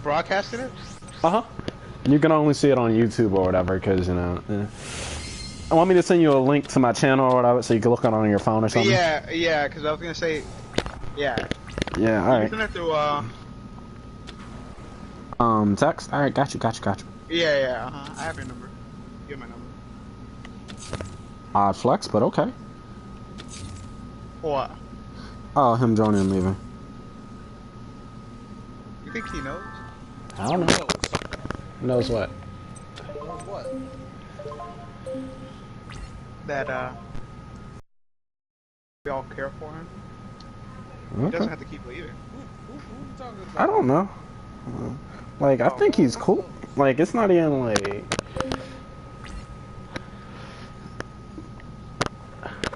broadcasting it? Uh-huh. You can only see it on YouTube or whatever, because, you know... I want me to send you a link to my channel or whatever, so you can look at it on your phone or something? Yeah, because I was going to say... Yeah. Yeah, alright. Send it through, text? Alright, got you. Yeah, I have your number. You have my number. Odd flex, but okay. What? Oh, him joining and leaving. You think he knows? I don't know. Knows what? Knows what? That, we all care for him. Okay. He doesn't have to keep leaving. Who you talking about? I don't know. Like, I think he's cool. Like, it's not even like...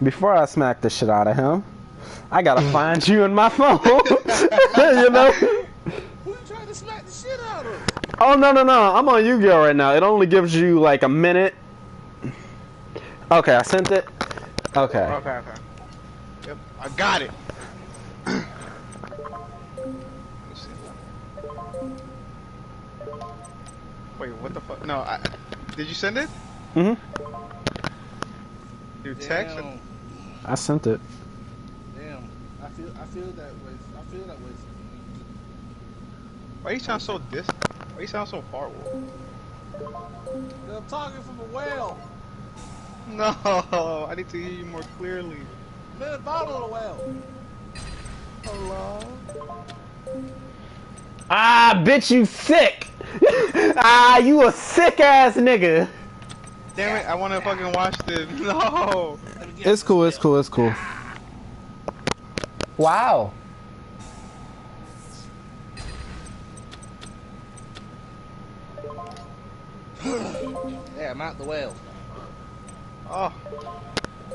Before I smack the shit out of him, I gotta find you in my phone. You know? Who you trying to smack the shit out of? Oh, no. I'm on Yu-Gi-Oh! Right now. It only gives you, like, a minute. Okay, I sent it. Okay. Okay. Yep, I got it. Wait, what the fuck? No, did you send it? Mm-hmm. You text? Damn. I sent it. Damn. I feel that way. I feel that way. Why you sound so Why you sound so far, Wolf? I'm talking from a well. No, I need to hear you more clearly. I'm in a bottle of the well. Hello? Ah, bitch, you sick! Ah, you a sick ass nigga. Damn it, I wanna fucking watch this. No! It's cool. Wow. Yeah, I'm out the well. Oh,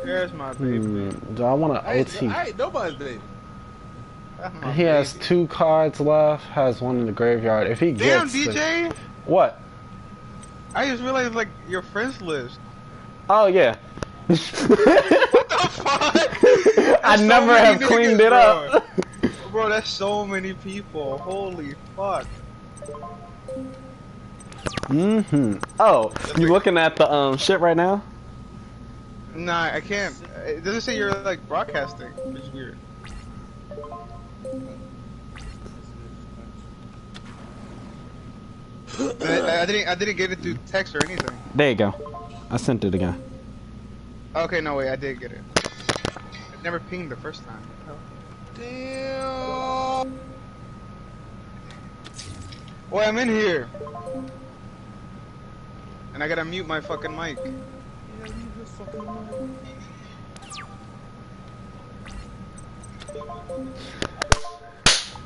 there's my baby. Do I want to OT? I ain't nobody's baby. That's my He has baby. 2 cards left. Has 1 in the graveyard. If he Damn, gets DJ! What? I just realized, like, your friends list. Oh yeah. What the fuck? I That's never so have many cleaned niggas, it up. Bro, that's so many people. Holy fuck. Oh, you looking at the shit right now? Nah, I can't. It doesn't say you're like broadcasting, which is weird. I didn't get it through text or anything. There you go. I sent it again. Okay, no wait, I did get it. It never pinged the first time. Damn. Boy, I'm in here. And I gotta mute my fucking mic. Yeah, you just fucking know.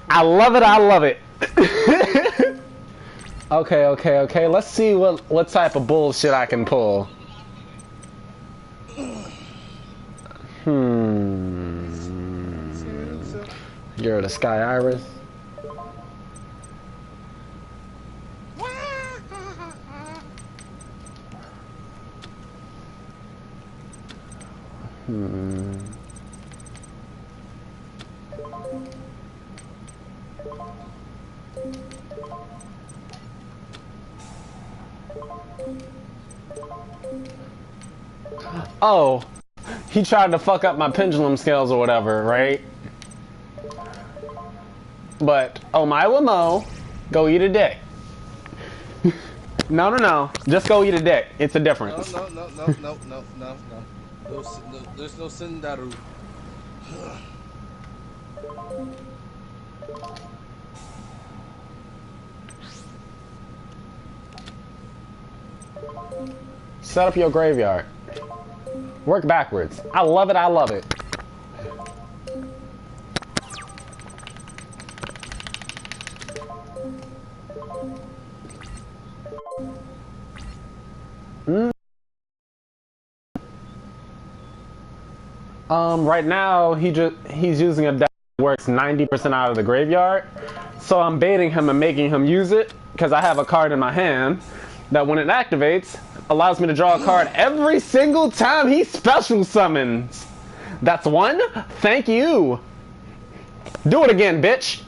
I love it. Okay. Let's see what type of bullshit I can pull. You're the Sky Iris. Oh, he tried to fuck up my pendulum scales or whatever, right? But, oh my Lamo, go eat a dick. No. Just go eat a dick. It's a difference. No. There's no Sindaru. Set up your graveyard. Work backwards. I love it. Right now he's using a deck that works 90% out of the graveyard. So I'm baiting him and making him use it because I have a card in my hand that when it activates allows me to draw a card every single time he special summons. That's 1. Thank you. Do it again, bitch.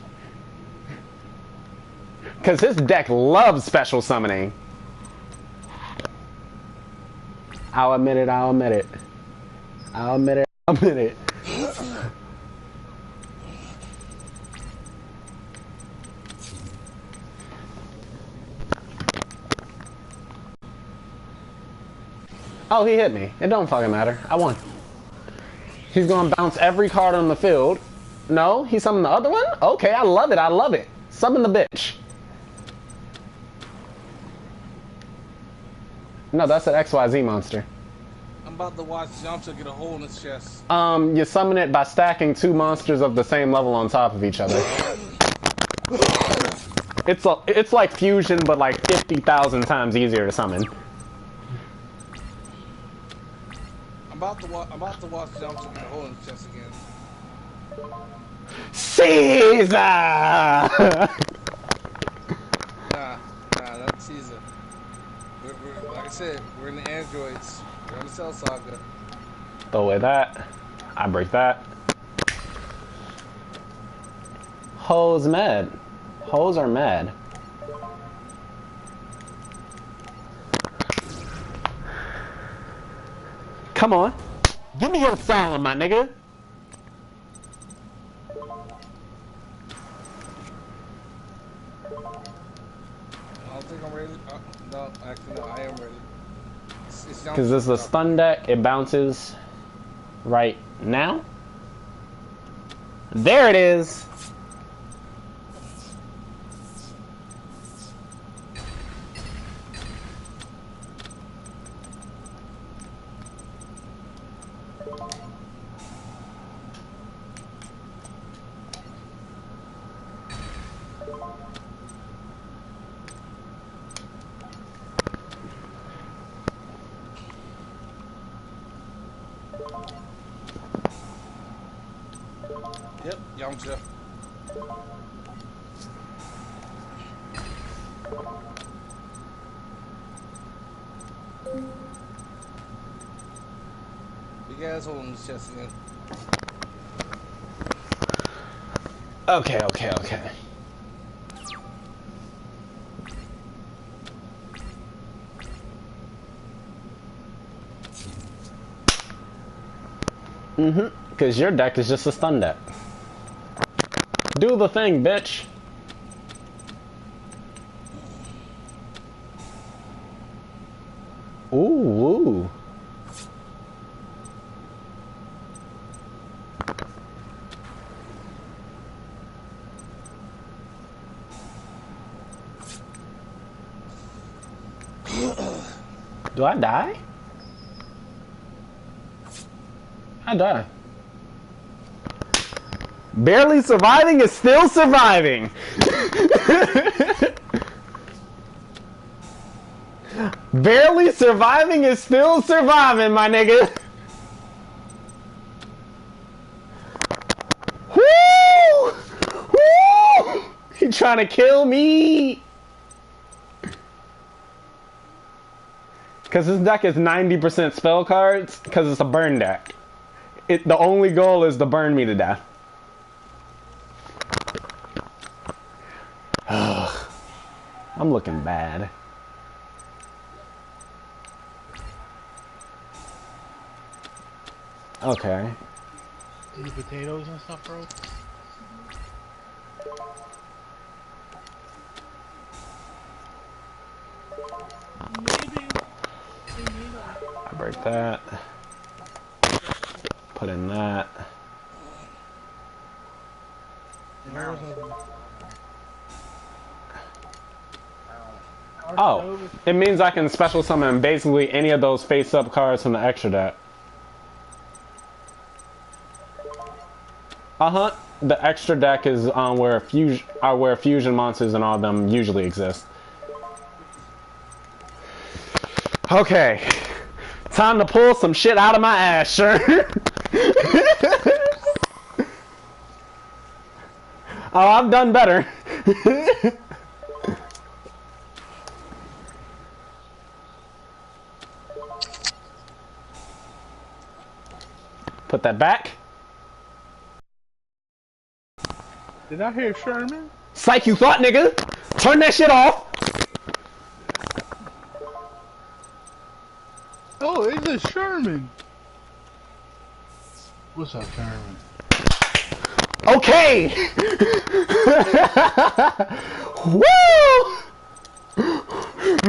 Because his deck loves special summoning. I'll admit it, I'll admit it. I'll admit it, I'll admit it. Oh, he hit me. It don't fucking matter. I won. He's gonna bounce every card on the field. No, he summoned the other one? Okay, I love it, I love it. Summon the bitch. No, that's an XYZ monster. I'm about to watch Yamcha get a hole in his chest. You summon it by stacking 2 monsters of the same level on top of each other. It's like fusion, but like 50,000 times easier to summon. I'm about to watch Yamcha get a hole in his chest again. Caesar! Nah, that's Caesar. We're, like I said, we're in the androids. We're on the Cell Saga. Throw away that. I break that. Hoes mad. Hoes are mad. Come on. Give me your phone, my nigga. I don't think I'm ready. No, actually, no, I am ready. Because this is a stun deck, it bounces right now. There it is. Yep, Yamcha. Big asshole in his chest again. Okay. Because your deck is just a stun deck. Do the thing, bitch. Ooh. Do I die? I die. Barely surviving is still surviving. Barely surviving is still surviving, my nigga. Woo! Woo! He trying to kill me. Because this deck is 90% spell cards, because it's a burn deck. The only goal is to burn me to death. I'm looking bad. Okay. Any potatoes and stuff, bro? Maybe. I break that. Put in that. Oh, it means I can special summon basically any of those face-up cards from the extra deck. The extra deck is where fusion monsters and all of them usually exist. Okay, time to pull some shit out of my ass, sure. Oh, I've done better. Put that back. Did I hear Sherman? Psych, you thought, nigga. Turn that shit off! Oh, it's a Sherman. What's up, Sherman? Okay! Woo!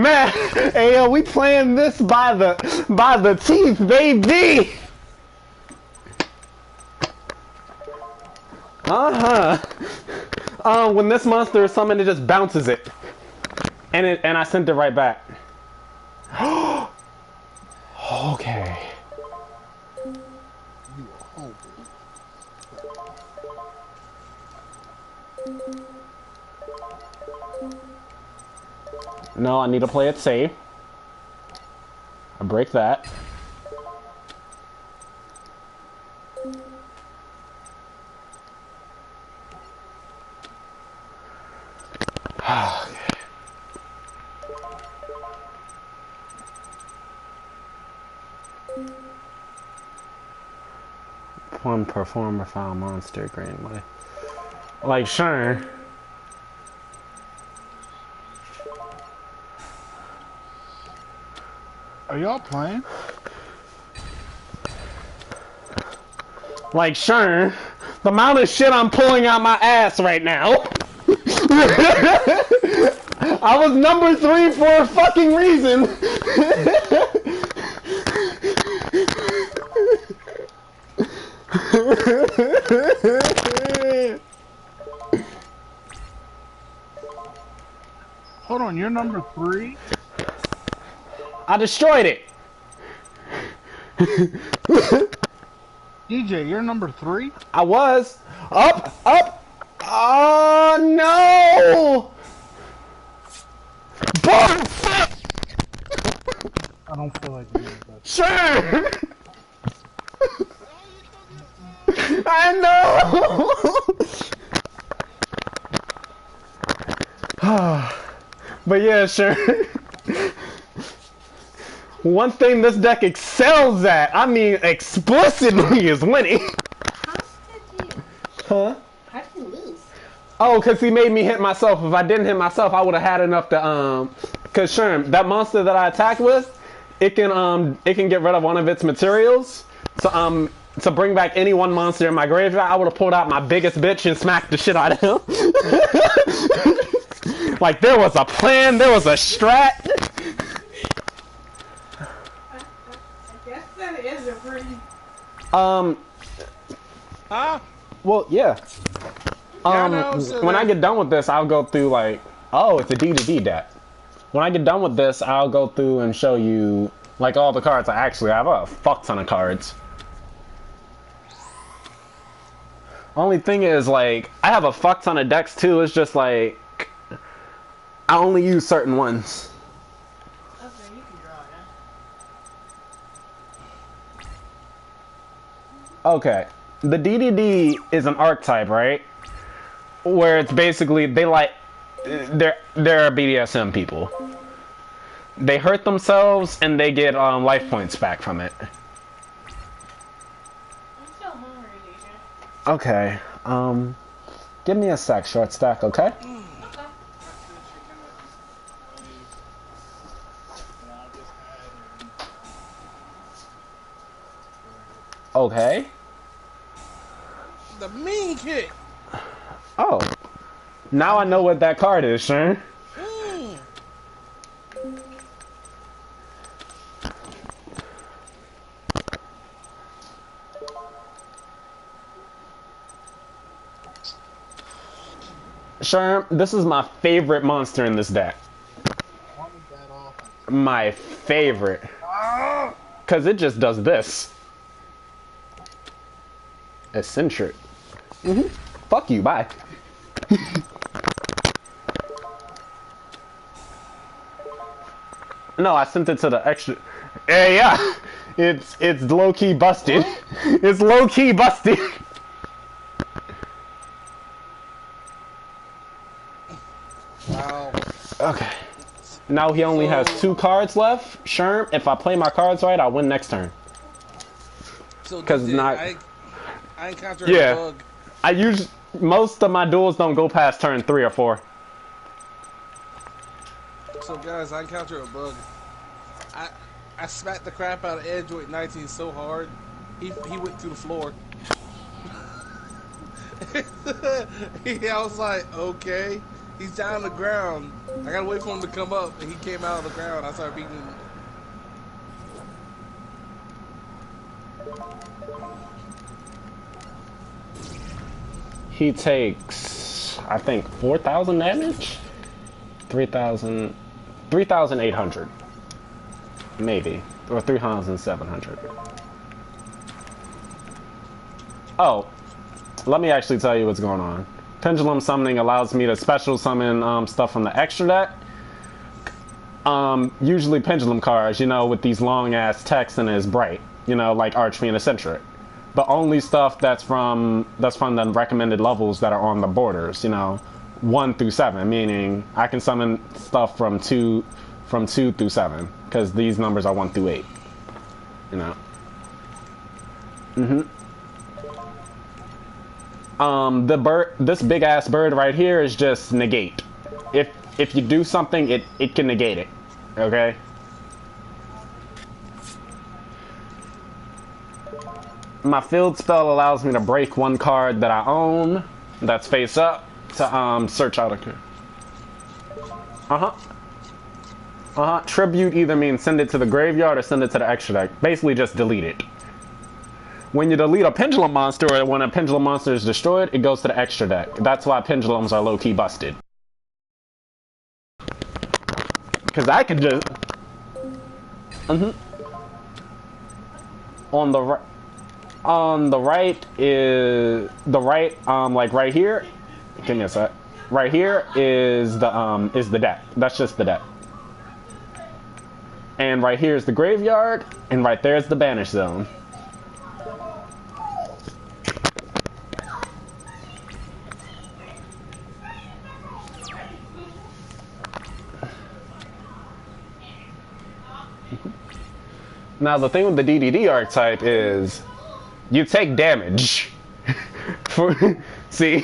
Man, hey yo, we playing this by the teeth, baby! When this monster is summoned, it just bounces it. And I sent it right back. Okay. No, I need to play it safe. I break that. One performer file monster greenway. Like sure. Are y'all playing? Like sure. The amount of shit I'm pulling out my ass right now. I was number 3 for a fucking reason. Hold on, you're number 3? I destroyed it. DJ, you're number 3? I was. Up. Oh no! Bullshit! I don't feel like doing that. Sure! I know! But yeah, sure. One thing this deck excels at, I mean explicitly, is winning. Huh? How did you lose? Oh, because he made me hit myself. If I didn't hit myself, I would have had enough to, because Sherm, that monster that I attacked with, it can get rid of one of its materials. So, to bring back any one monster in my graveyard, I would have pulled out my biggest bitch and smacked the shit out of him. Like, there was a plan, there was a strat. I guess that is a pretty... Huh? Well, yeah. When I get done with this, I'll go through like, oh, it's a D to D deck. When I get done with this, I'll go through and show you like all the cards I actually have. A fuck ton of cards. Only thing is, like, I have a fuck ton of decks too. It's just like I only use certain ones. Okay, you can draw that. Okay, the DDD is an archetype, right? Where it's basically they're BDSM people. They hurt themselves and they get life points back from it. I'm so hungry, DJ. Okay, give me a sec, short stack, okay? Okay. The mean kick. Oh. Now I know what that card is, Sherm. Sherm, this is my favorite monster in this deck. My favorite. Because it just does this. Eccentric. Fuck you, bye. No, I sent it to the extra. Yeah. It's low-key busted. It's low-key busted. Wow. Okay. Now he only has 2 cards left. Sherm, if I play my cards right, I'll win next turn. So 'Cause not- I encountered Yeah. a bug. Most of my duels don't go past turn 3 or 4. So guys, I encountered a bug. I I smacked the crap out of Android 19 so hard, he went through the floor. I was like, okay, he's down on the ground. I gotta wait for him to come up, and he came out of the ground. I started beating him. He takes, I think, 4,000 damage? 3,000, 3,800. Maybe. Or 3,700. Oh, let me actually tell you what's going on. Pendulum summoning allows me to special summon stuff from the extra deck. Usually pendulum cards, you know, with these long ass texts and is bright, you know, like Archfiend and Eccentric. But only stuff that's from the recommended levels that are on the borders, you know, 1 through 7, meaning I can summon stuff from 2 through 7, because these numbers are 1 through 8, you know. This big ass bird right here is just negate. If you do something, it can negate it. Okay? My field spell allows me to break one card that I own that's face up to search out a card. Tribute either means send it to the graveyard or send it to the extra deck. Basically just delete it. When you delete a pendulum monster or when a pendulum monster is destroyed, it goes to the extra deck. That's why pendulums are low-key busted. Because I can just... On the right is... like right here... Give me a sec. Right here is the deck. That's just the deck. And right here is the graveyard, and right there is the banish zone. Now the thing with the DDD archetype is you take damage. See?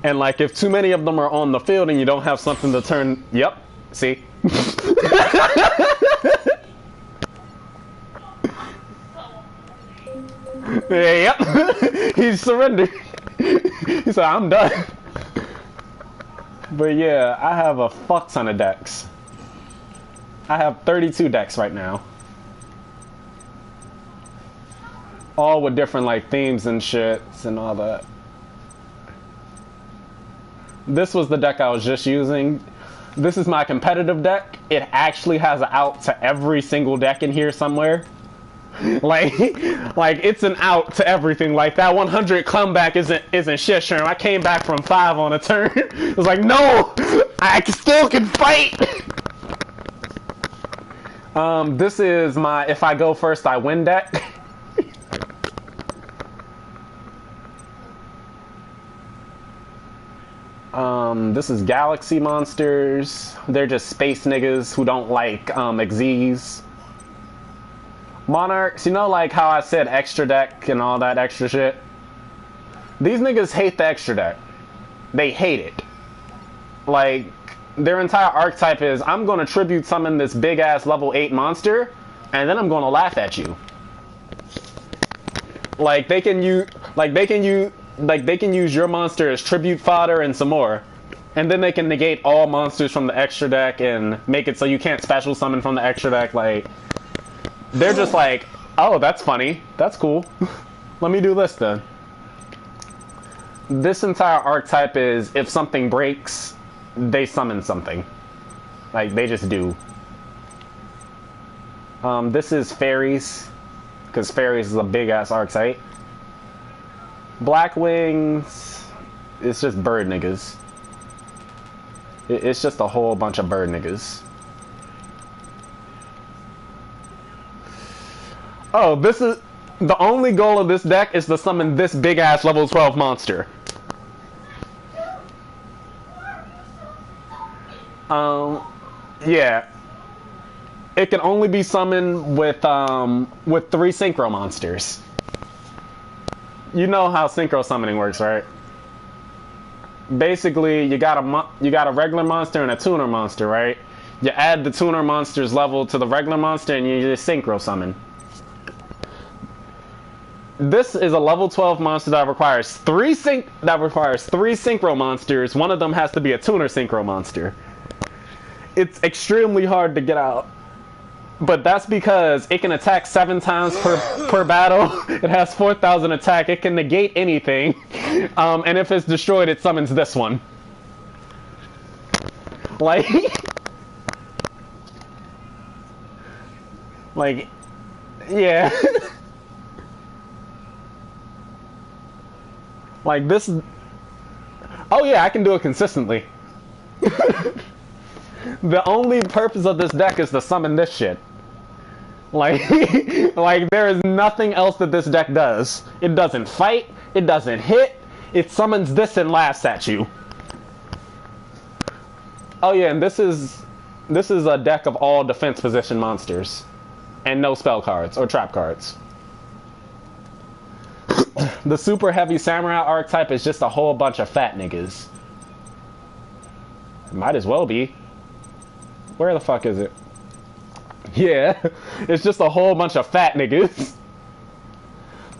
And like if too many of them are on the field and you don't have something to turn, yep, see? Yep, he surrendered. He said, I'm done. But yeah, I have a fuck ton of decks. I have 32 decks right now. All with different like themes and shits and all that. This was the deck I was just using. This is my competitive deck. It actually has an out to every single deck in here somewhere. like it's an out to everything. Like that 100 comeback isn't shit, Sherm. I came back from 5 on a turn. It was like, no, I still can fight. This is my if I go first I win deck. This is Galaxy Monsters. They're just space niggas who don't like Xyz. Monarchs, you know like how I said extra deck and all that extra shit? These niggas hate the extra deck. They hate it. Like, their entire archetype is, I'm gonna tribute summon this big ass level 8 monster, and then I'm gonna laugh at you. Like they can use your monster as tribute fodder and some more. And then they can negate all monsters from the extra deck and make it so you can't special summon from the extra deck. Like, they're just like, oh, that's funny. That's cool. Let me do this then. This entire archetype is, if something breaks, they summon something. Like, they just do. This is Fairies, because Fairies is a big-ass archetype. Black Wings, it's just bird niggas. It's just a whole bunch of bird niggas. Oh, this is... The only goal of this deck is to summon this big-ass level 12 monster. Yeah. It can only be summoned with 3 synchro monsters. You know how synchro summoning works, right? basically you got a regular monster and a tuner monster, right? You add the tuner monster's level to the regular monster and you just synchro summon. This is a level 12 monster that requires three synchro monsters. One of them has to be a tuner synchro monster. It's extremely hard to get out. But that's because it can attack 7 times per battle. It has 4,000 attack. It can negate anything. And if it's destroyed, it summons this one. Like... like... yeah. Like this... oh yeah, I can do it consistently. The only purpose of this deck is to summon this shit. Like, like there is nothing else that this deck does. It doesn't fight, it doesn't hit, it summons this and laughs at you. Oh yeah, and this is a deck of all defense position monsters. And no spell cards or trap cards. The super heavy samurai archetype is just a whole bunch of fat niggas. Might as well be. Where the fuck is it? Yeah, it's just a whole bunch of fat niggas.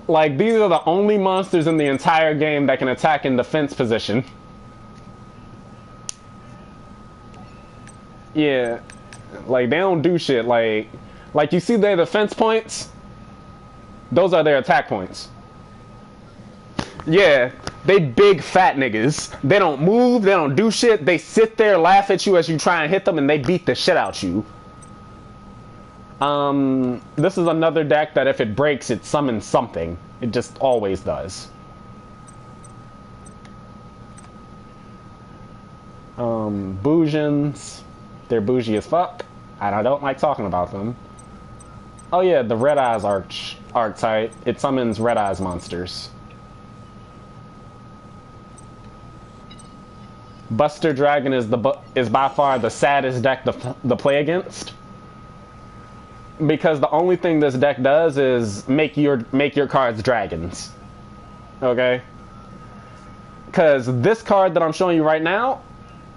Like, these are the only monsters in the entire game that can attack in defense position. Yeah, like, they don't do shit. Like you see their defense points? Those are their attack points. Yeah, they big fat niggas. They don't move, they don't do shit. They sit there, laugh at you as you try and hit them, and they beat the shit out you. This is another deck that if it breaks, it summons something. It just always does. Boujins. They're bougie as fuck, and I don't like talking about them. Oh yeah, the Red Eyes archetype. It summons Red Eyes monsters. Buster Dragon is by far the saddest deck to play against, because the only thing this deck does is make your cards dragons. Okay? Because this card that I'm showing you right now,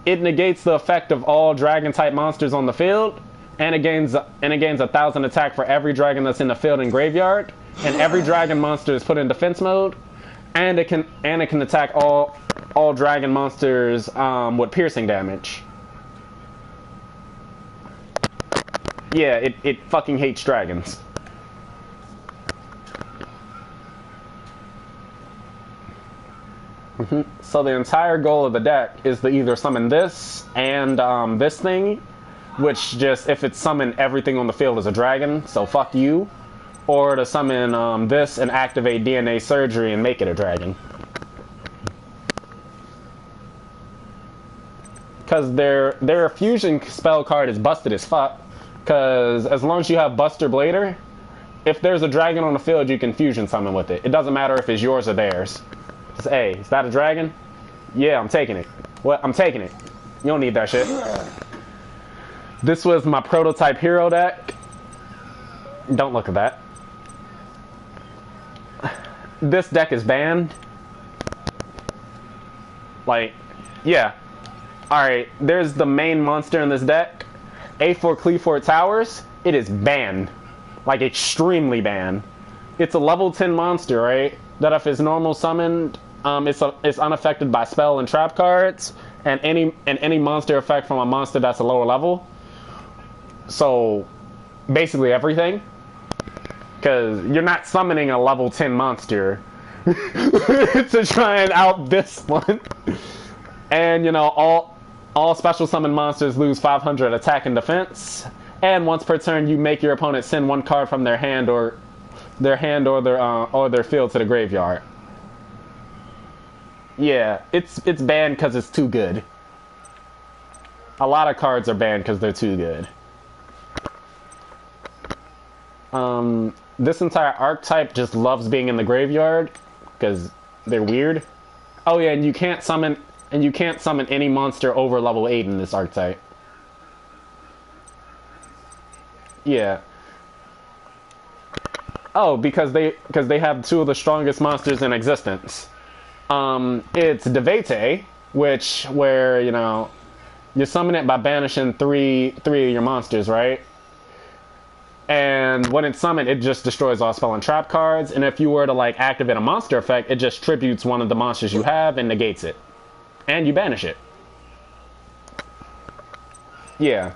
it negates the effect of all dragon type monsters on the field, and it gains 1,000 attack for every dragon that's in the field and graveyard, and every dragon monster is put in defense mode, and it can attack all dragon monsters with piercing damage. Yeah, it fucking hates dragons. So the entire goal of the deck is to either summon this and this thing, which just, if it's summoned, everything on the field is a dragon, so fuck you, or to summon this and activate DNA Surgery and make it a dragon. Because their fusion spell card is busted as fuck. Because as long as you have Buster Blader, if there's a dragon on the field, you can fusion summon with it. It doesn't matter if it's yours or theirs. Just, hey, is that a dragon? Yeah, I'm taking it. What? I'm taking it. You don't need that shit. This was my prototype hero deck. Don't look at that. This deck is banned. Like, yeah. Alright, there's the main monster in this deck. A4 Cleafort Towers. It is banned. Like, extremely banned. It's a level 10 monster, right? That if it's normal summoned, it's unaffected by spell and trap cards, and any monster effect from a monster that's a lower level. So, basically everything. Because you're not summoning a level 10 monster to try and out this one. And, you know, all special summon monsters lose 500 attack and defense. And once per turn, you make your opponent send one card from their hand or their field to the graveyard. Yeah, it's banned because it's too good. A lot of cards are banned because they're too good. This entire archetype just loves being in the graveyard because they're weird. Oh yeah, and you can't summon any monster over level 8 in this archetype. Yeah. Oh, because they have two of the strongest monsters in existence. It's Devete, where, you know, you summon it by banishing three of your monsters, right? And when it's summoned, it just destroys all spell and trap cards. And if you were to like activate a monster effect, it just tributes one of the monsters you have and negates it. And you banish it. Yeah.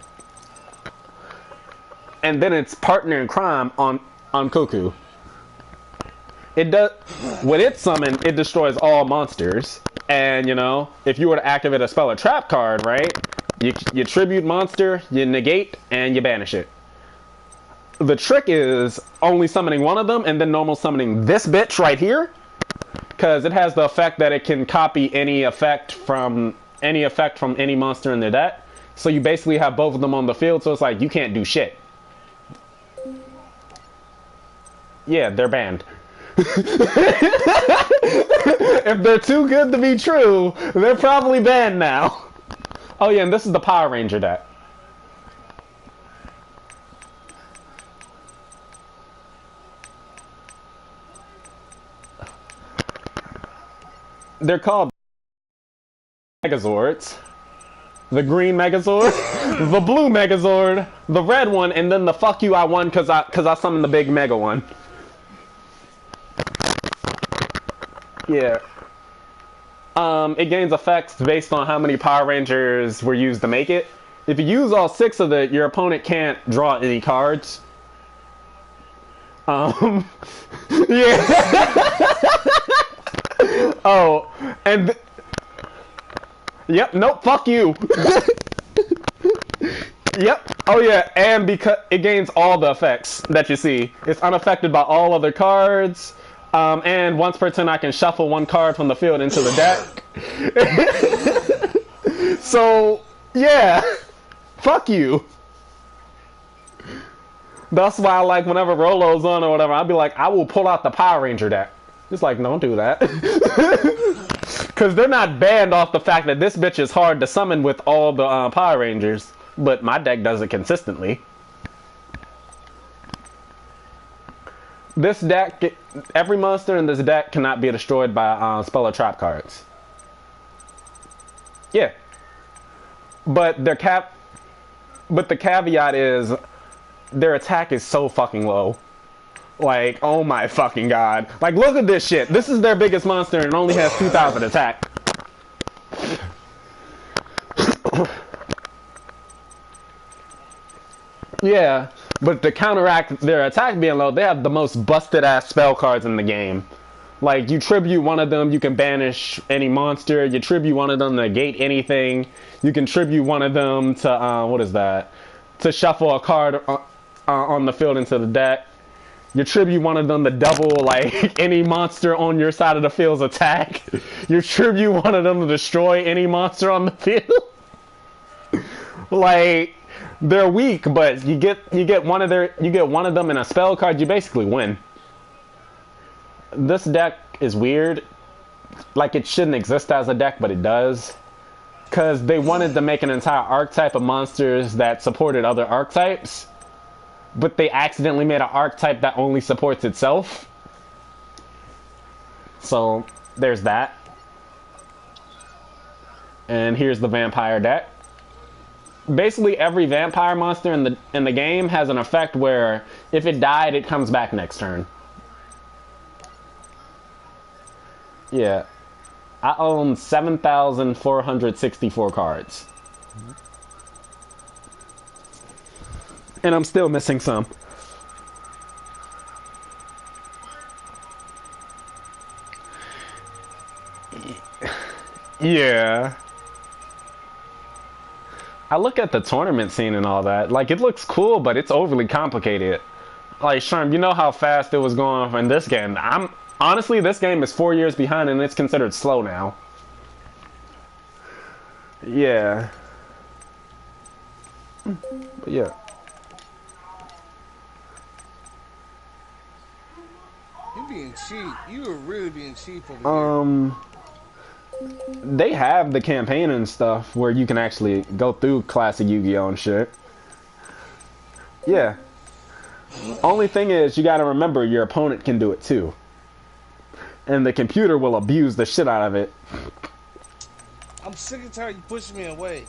And then it's partner in crime on Koku. It does, when it's summoned, it destroys all monsters. And you know, if you were to activate a spell or trap card, right? You tribute monster, you negate, and you banish it. The trick is only summoning one of them and then normal summoning this bitch right here, because it has the effect that it can copy any effect from any monster in their deck. So you basically have both of them on the field, so it's like you can't do shit. Yeah, they're banned. If they're too good to be true, they're probably banned now. Oh yeah, and this is the Power Ranger deck. They're called Megazords. The green Megazord, the blue Megazord, the red one, and then the fuck you I won cause I summoned the big Mega one. Yeah. It gains effects based on how many Power Rangers were used to make it. If you use all 6 of it, your opponent can't draw any cards. Yeah. Oh, and yep, nope, fuck you. Yep. Oh yeah, and because it gains all the effects that you see. It's unaffected by all other cards. And once per turn I can shuffle 1 card from the field into the deck. So, yeah. Fuck you. That's why, like, whenever Rolo's on or whatever, I'll be like, I will pull out the Power Ranger deck. It's like, don't do that. Because they're not banned off the fact that this bitch is hard to summon with all the Power Rangers. But my deck does it consistently. This deck, every monster in this deck cannot be destroyed by spell or trap cards. Yeah. But the caveat is their attack is so fucking low. Like, oh my fucking god. Like, look at this shit. This is their biggest monster and it only has 2,000 attack. Yeah, but to counteract their attack being low, they have the most busted ass spell cards in the game. Like, you tribute one of them, you can banish any monster. You tribute one of them to negate anything. You can tribute one of them to, what is that? To shuffle a card on the field into the deck. You tribute one of them to double, like, any monster on your side of the field's attack. You tribute one of them to destroy any monster on the field. Like, they're weak, but you get one of them in a spell card, you basically win. This deck is weird. Like, it shouldn't exist as a deck, but it does. Because they wanted to make an entire archetype of monsters that supported other archetypes. But they accidentally made an archetype that only supports itself. So, there's that. And here's the vampire deck. Basically, every vampire monster in the game has an effect where if it died, it comes back next turn. Yeah. I own 7,464 cards. And I'm still missing some. Yeah. I look at the tournament scene and all that. Like, it looks cool, but it's overly complicated. Like, Sherm, you know how fast it was going in this game. Honestly, this game is 4 years behind and it's considered slow now. Yeah. But yeah. You being cheap. You were really being cheap over here. They have the campaign and stuff where you can actually go through classic Yu-Gi-Oh! And shit. Yeah. Only thing is, you gotta remember your opponent can do it too. And the computer will abuse the shit out of it. I'm sick and tired of you pushing me away.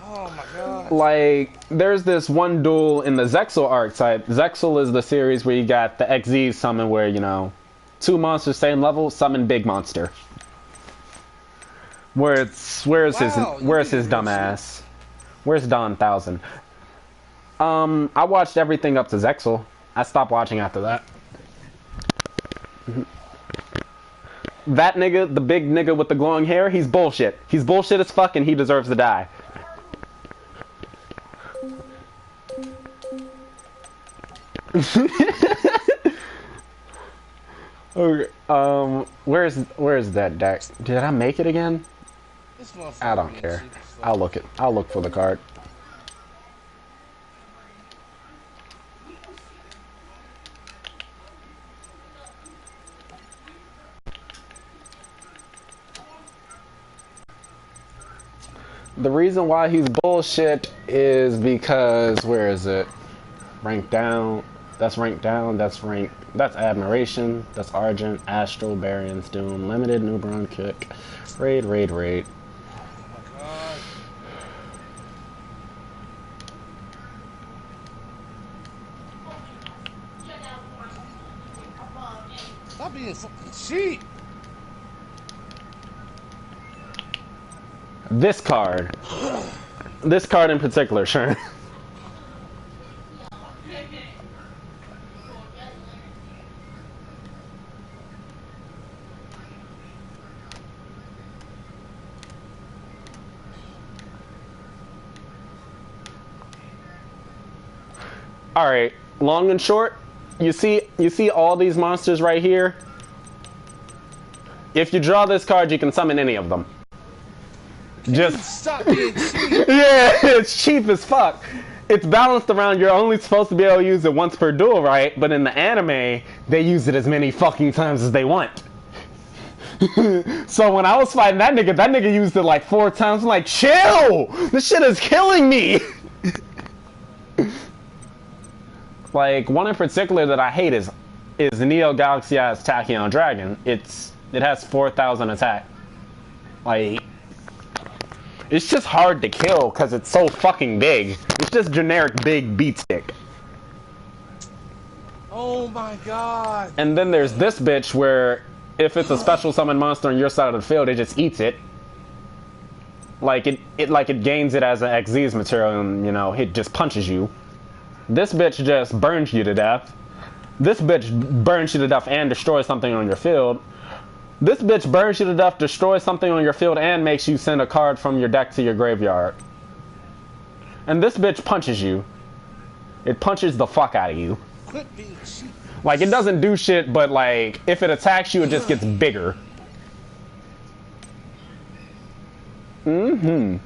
Oh my god. Like, there's this one duel in the Zexal archetype. Zexal is the series where you got the XZ summon where, you know, 2 monsters same level, summon big monster. Where's his dumb ass? Where's Don 1000? I watched everything up to Zexal. I stopped watching after that. That nigga, the big nigga with the glowing hair, he's bullshit. He's bullshit as fuck and he deserves to die. Okay, where's that deck? Did I make it again? I don't care. I'll look for the card. The reason why he's bullshit is because, where is it? Rank down. That's rank down. That's rank. That's admiration. That's argent. Astral. Barion's Doom. Limited. Newborn Kick. Raid. Oh my god. Stop being fucking cheap. This card. This card in particular, sure. All right, long and short, you see all these monsters right here? If you draw this card, you can summon any of them. Just stop being cheap. Yeah, it's cheap as fuck. It's balanced around you're only supposed to be able to use it once per duel, right? But in the anime, they use it as many fucking times as they want. So when I was fighting that nigga used it like 4 times. I'm like, chill! This shit is killing me! Like, one in particular that I hate is Neo Galaxia's Tachyon Dragon. It has 4,000 attack. Like, it's just hard to kill because it's so fucking big. It's just generic big beat stick. Oh my god. And then there's this bitch where if it's a special summon monster on your side of the field, it just eats it. Like it gains it as an XZ's material and, you know, it just punches you. This bitch just burns you to death. This bitch burns you to death and destroys something on your field. This bitch burns you to death, destroys something on your field, and makes you send a card from your deck to your graveyard. And this bitch punches you. It punches the fuck out of you. Quit being cheap. Like, it doesn't do shit, but like, if it attacks you, it just gets bigger. The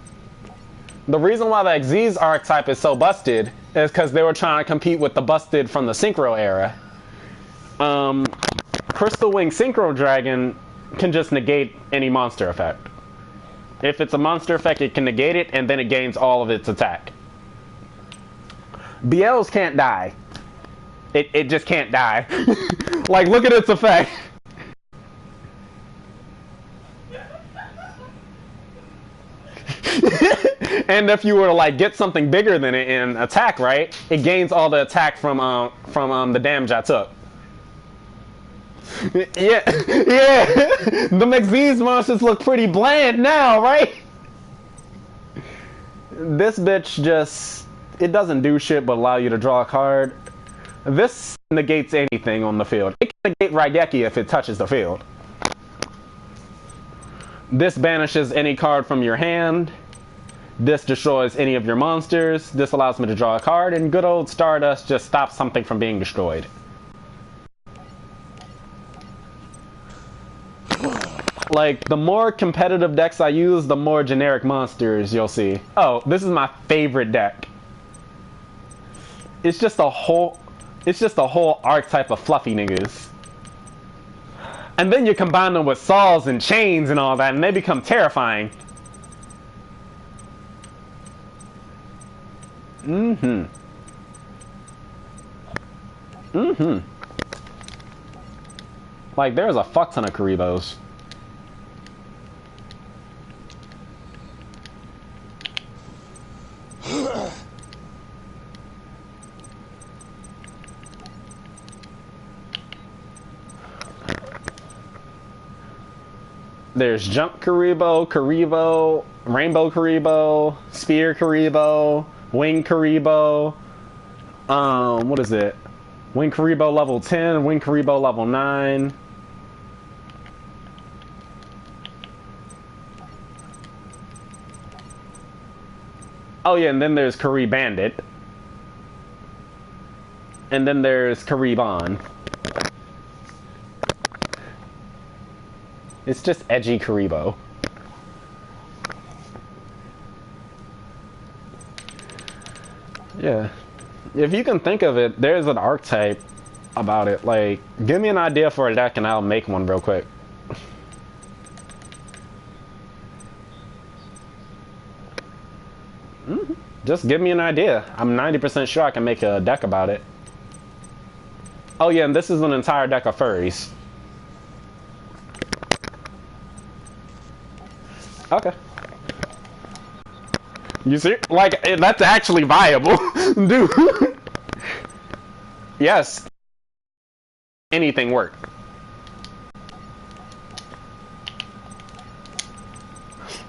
reason why the XZ's archetype is so busted is because they were trying to compete with the busted from the Synchro era. Crystal Wing Synchro Dragon can just negate any monster effect. If it's a monster effect, it can negate it, and then it gains all of its attack. BLs can't die. It just can't die. Like, look at its effect. And if you were to like get something bigger than it in attack, right? It gains all the attack from the damage I took. Yeah. The McZee's monsters look pretty bland now, right? This bitch just, it doesn't do shit but allow you to draw a card. This negates anything on the field. It can negate Raigeki if it touches the field. This banishes any card from your hand. This destroys any of your monsters. This allows me to draw a card, and good old Stardust just stops something from being destroyed. Like, the more competitive decks I use, the more generic monsters you'll see. Oh, this is my favorite deck. It's just a whole archetype of fluffy niggas. And then you combine them with saws and chains and all that, and they become terrifying. Like, there's a fuck ton of Karibos. There's Jump Karibo, Karibo, Rainbow Karibo, Spear Karibo, Wing Karibo, what is it? Wing Karibo level 10, Wing Karibo level 9. Oh yeah, and then there's Kari Bandit. And then there's Karibon. It's just edgy Karibo. Yeah. If you can think of it, there's an archetype about it. Like, give me an idea for a deck and I'll make one real quick. Just give me an idea. I'm 90% sure I can make a deck about it. Oh yeah, and this is an entire deck of furries. Okay. You see? Like, that's actually viable. Dude. Yes. Anything work.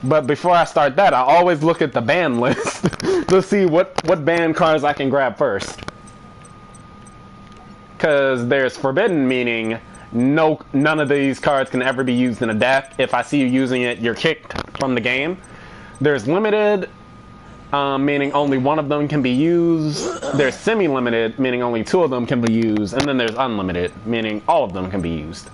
But before I start that, I always look at the ban list to see what ban cards I can grab first. Because there's forbidden, meaning none of these cards can ever be used in a deck. If I see you using it, you're kicked from the game. There's limited, meaning only one of them can be used. There's semi-limited, meaning only 2 of them can be used. And then there's unlimited, meaning all of them can be used.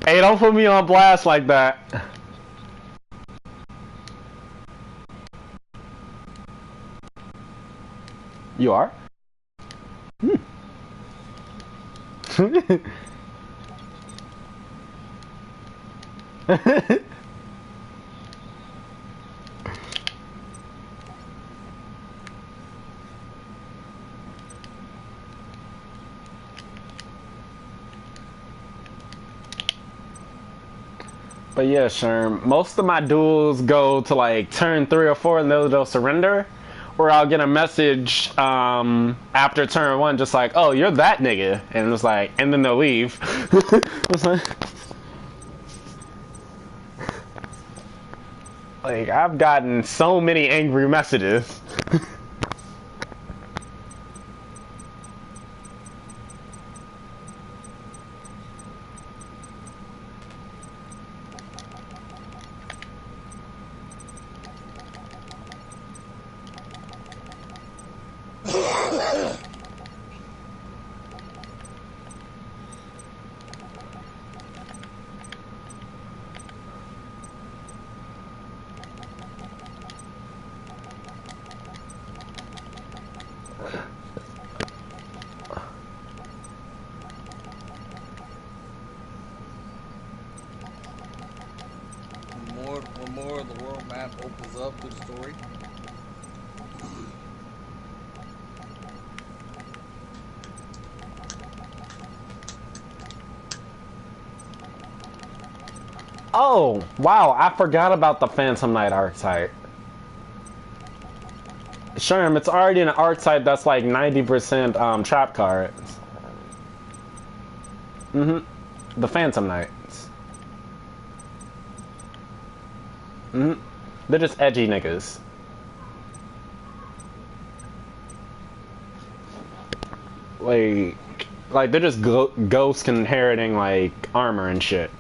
Hey, don't put me on blast like that. You are? But yeah, Sherm, most of my duels go to like turn 3 or 4 and they'll surrender. Or I'll get a message after turn 1 just like, oh, you're that nigga. And it's like, and then they'll leave. It's like, I've gotten so many angry messages. When more of the world map opens up to the story. Oh, wow, I forgot about the Phantom Knight archetype. Sherm, it's already an archetype that's like 90% trap cards. The Phantom Knights. They're just edgy niggas. Like they're just ghosts inheriting like armor and shit.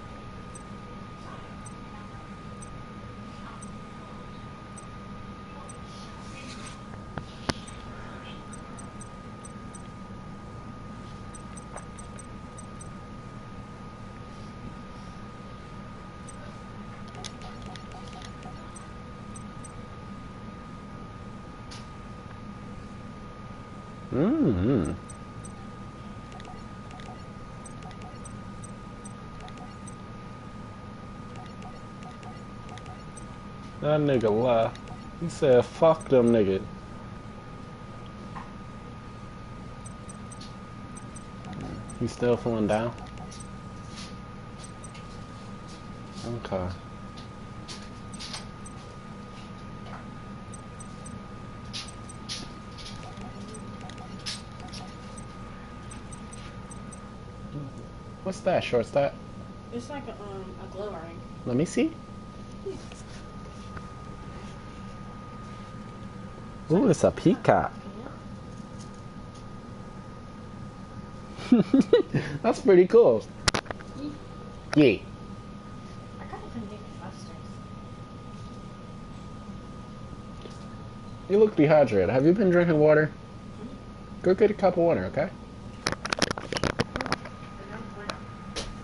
Mm-hmm. That nigga left. He said, fuck them niggas. He's still feeling down? Okay. What's that, shortstop? It's like a glow ring. Let me see. Ooh, it's a peacock. That's pretty cool. Yeah. I gotta come get Buster's. You look dehydrated. Have you been drinking water? Go get a cup of water, okay?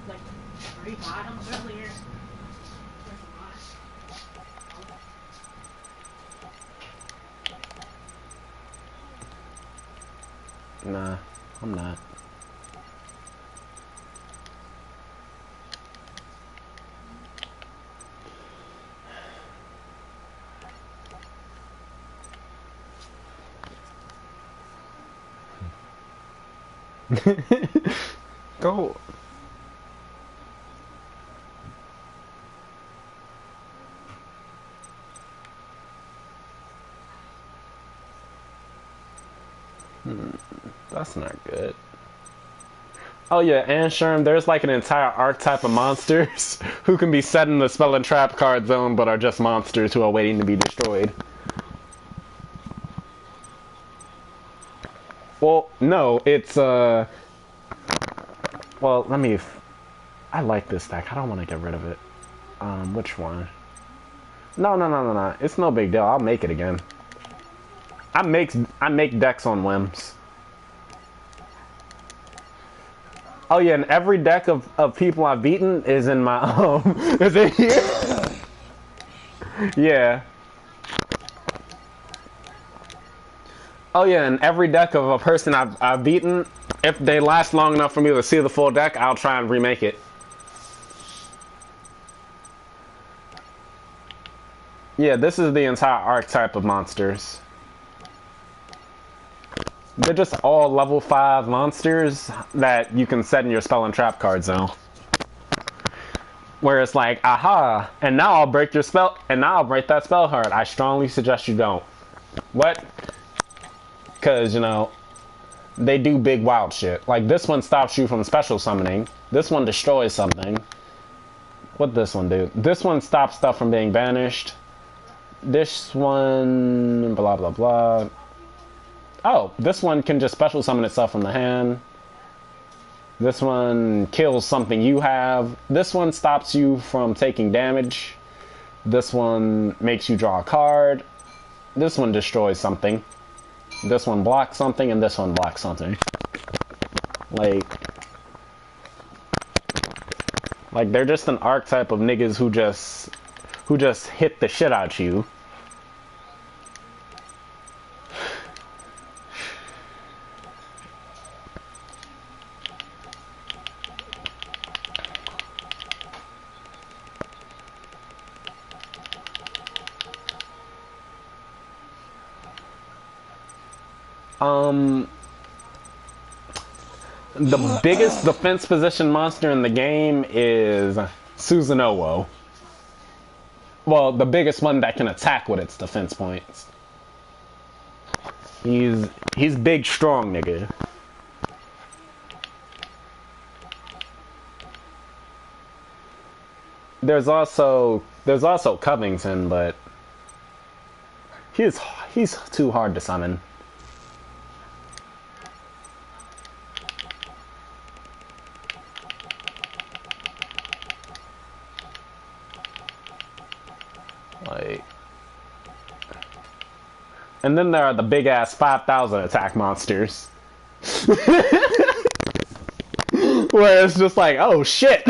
Like 3 bottoms earlier. Nah, I'm not. Go. That's not good. Oh yeah, and Sherm, there's like an entire archetype of monsters who can be set in the spell and trap card zone but are just monsters who are waiting to be destroyed. Well, no, it's well, let me I like this deck. I don't want to get rid of it. Which one? No. It's no big deal. I'll make it again. I make decks on whims. Oh yeah, and every deck of people I've beaten is in my is it here? Yeah. Oh yeah, and every deck of a person I've beaten, if they last long enough for me to see the full deck, I'll try and remake it. Yeah, this is the entire archetype of monsters. They're just all level 5 monsters that you can set in your spell and trap card zone. Where it's like, aha, and now I'll break your spell, and now I'll break that spell card. I strongly suggest you don't. What? Because, you know, they do big wild shit. Like, this one stops you from special summoning. This one destroys something. What this one do? This one stops stuff from being banished. This one, blah, blah, blah. Oh, this one can just special summon itself from the hand. This one kills something you have. This one stops you from taking damage. This one makes you draw a card. This one destroys something. This one blocks something, and this one blocks something. Like they're just an archetype of niggas who just hit the shit out you. The biggest defense position monster in the game is Susanoo. Well, the biggest one that can attack with its defense points. He's big, strong, nigga. There's also Covington, but he's too hard to summon. And then there are the big ass 5,000 attack monsters. Where it's just like, oh shit.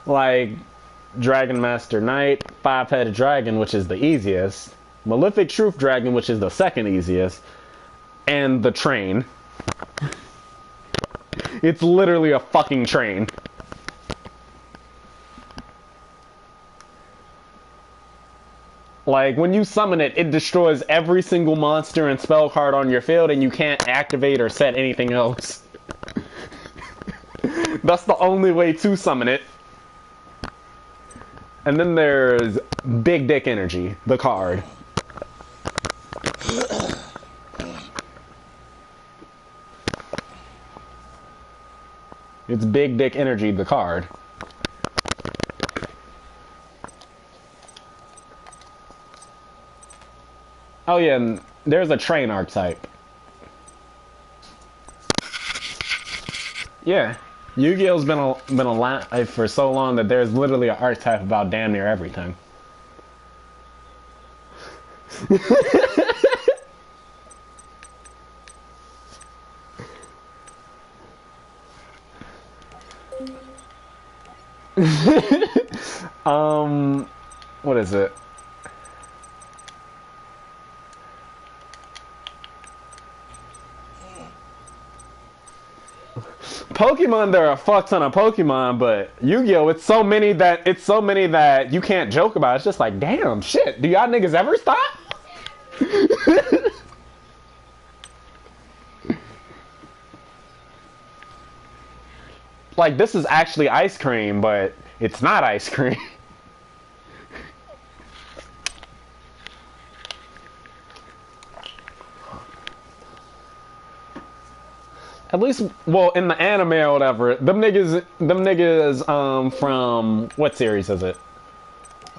Like Dragon Master Knight, 5-headed dragon, which is the easiest. Malefic Truth Dragon, which is the second easiest, and the train. It's literally a fucking train. Like, when you summon it, it destroys every single monster and spell card on your field, and you can't activate or set anything else. That's the only way to summon it. And then there's Big Dick Energy, the card. It's Big Dick Energy, the card. Oh yeah, and there's a train archetype. Yeah, Yu-Gi-Oh's been alive for so long that there's literally an archetype about damn near everything. What is it? Pokemon, there are a fuck ton of Pokemon, but Yu-Gi-Oh, it's so many that you can't joke about. It's just like, damn, shit, do y'all niggas ever stop? Like, this is actually ice cream, but it's not ice cream. At least, well, in the anime or whatever, them niggas, from, what series is it?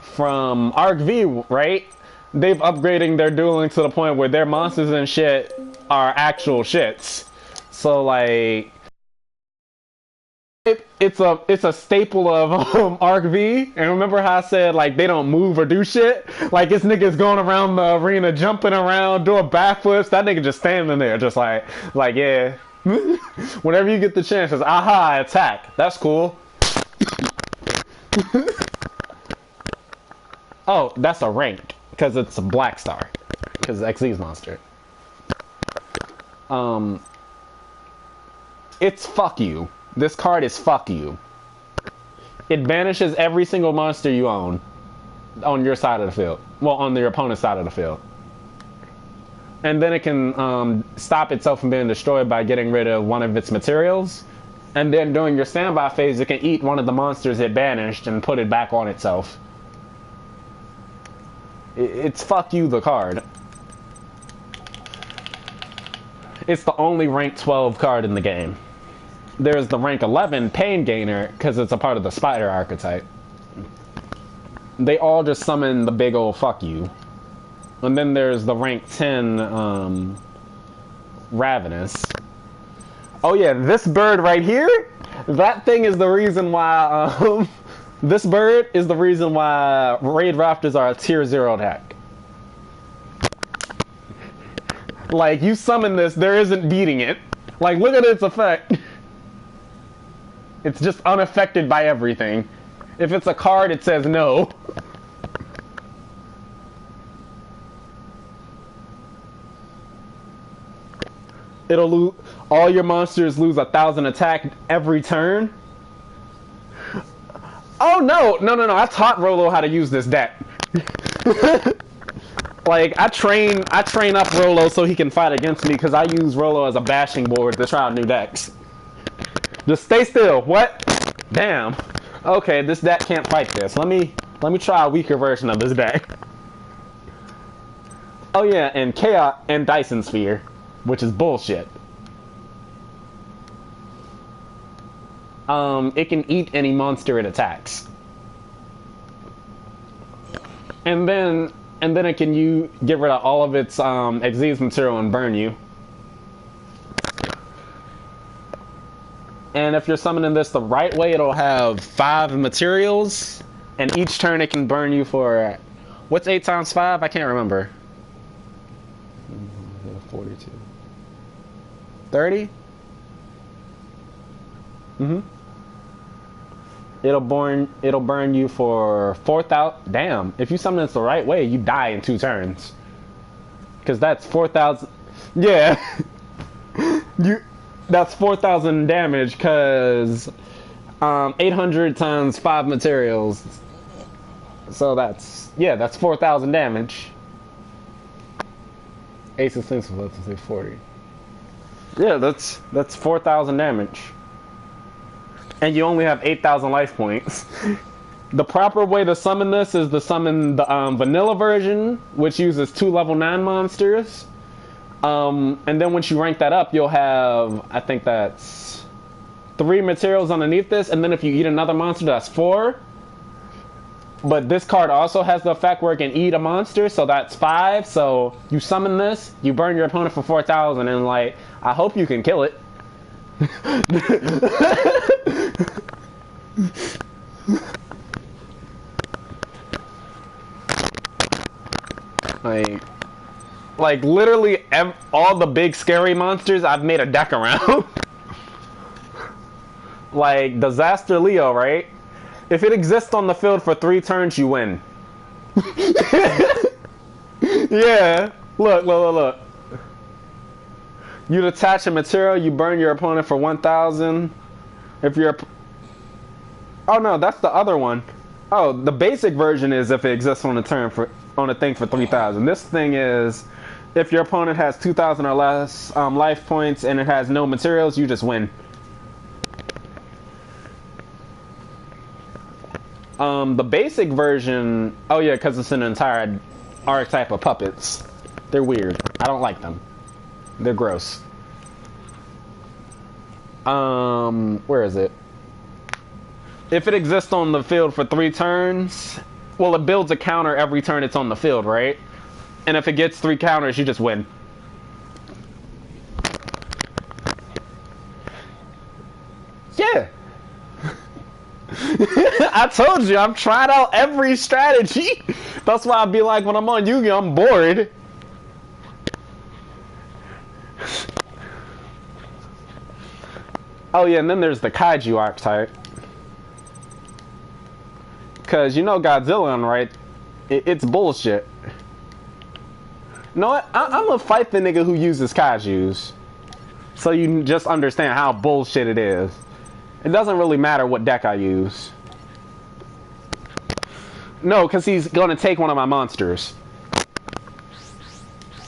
From Arc V, right? They've upgrading their dueling to the point where their monsters and shit are actual shits. So, like, it's a staple of Arc V. And remember how I said, like, they don't move or do shit? Like, this nigga's going around the arena, jumping around, doing backflips. That nigga just standing there, just like, yeah. Whenever you get the chance, it's aha, attack. That's cool. Oh, that's a ranked, because it's a black star. Because XZ's monster. It's fuck you. This card is fuck you. It banishes every single monster you own on your side of the field. Well, on your opponent's side of the field. And then it can stop itself from being destroyed by getting rid of one of its materials. And then during your standby phase, it can eat one of the monsters it banished and put it back on itself. It's fuck you, the card. It's the only rank 12 card in the game. There's the rank 11 Pain Gainer, because it's a part of the Spider archetype. They all just summon the big old fuck you. And then there's the rank 10 Ravenous. Oh yeah, this bird right here, that thing is the reason why this bird is the reason why Raid Raptors are a tier 0 attack. Like, you summon this, there isn't beating it. Like, look at its effect. It's just unaffected by everything. If it's a card, it says no. It'll lose, all your monsters lose 1,000 attack every turn. Oh no, I taught Rolo how to use this deck. Like, I train up Rolo so he can fight against me, because I use Rolo as a bashing board to try out new decks. Just stay still. What? Damn. Okay, this deck can't fight this. Let me try a weaker version of this deck. Oh yeah, and Chaos and Dyson Sphere, which is bullshit. It can eat any monster it attacks. And then it can get rid of all of its Xyz material and burn you. And if you're summoning this the right way, it'll have 5 materials, and each turn it can burn you for, what's 8 times 5? I can't remember. 42. 30? It'll burn you for 4,000. Damn, if you summon this the right way, you die in 2 turns. Cause that's 4,000. Yeah, that's 4,000 damage. Cause 800 times 5 materials. So that's 4,000 damage. Ace of Spades, let's say 40. Yeah, that's 4,000 damage. And you only have 8,000 life points. The proper way to summon this is to summon the vanilla version, which uses 2 level 9 monsters. And then once you rank that up, you'll have, I think that's 3 materials underneath this, and then if you eat another monster, that's 4. But this card also has the effect where it can eat a monster, so that's 5. So you summon this, you burn your opponent for 4,000, and like, I hope you can kill it. Like literally all the big scary monsters I've made a deck around. Like Disaster Leo, right? If it exists on the field for 3 turns, you win. Yeah. Look. You detach a material, you burn your opponent for 1,000. If you're... Oh no, that's the other one. Oh, the basic version is if it exists on a turn on a thing for 3,000. This thing is if your opponent has 2,000 or less life points and it has no materials, you just win. The basic version, oh yeah, because it's an entire archetype of puppets. They're weird. I don't like them. They're gross. Where is it? If it exists on the field for 3 turns, well, it builds a counter every turn it's on the field, right? And if it gets 3 counters, you just win. Yeah. I told you, I'm trying out every strategy. That's why I'd be like, when I'm on Yu-Gi-Oh, I'm bored. Oh yeah, and then there's the Kaiju archetype. Cause you know Godzilla, right? It's bullshit. You know what? I'm gonna fight the nigga who uses Kaijus. So you just understand how bullshit it is. It doesn't really matter what deck I use. No, because he's gonna take one of my monsters.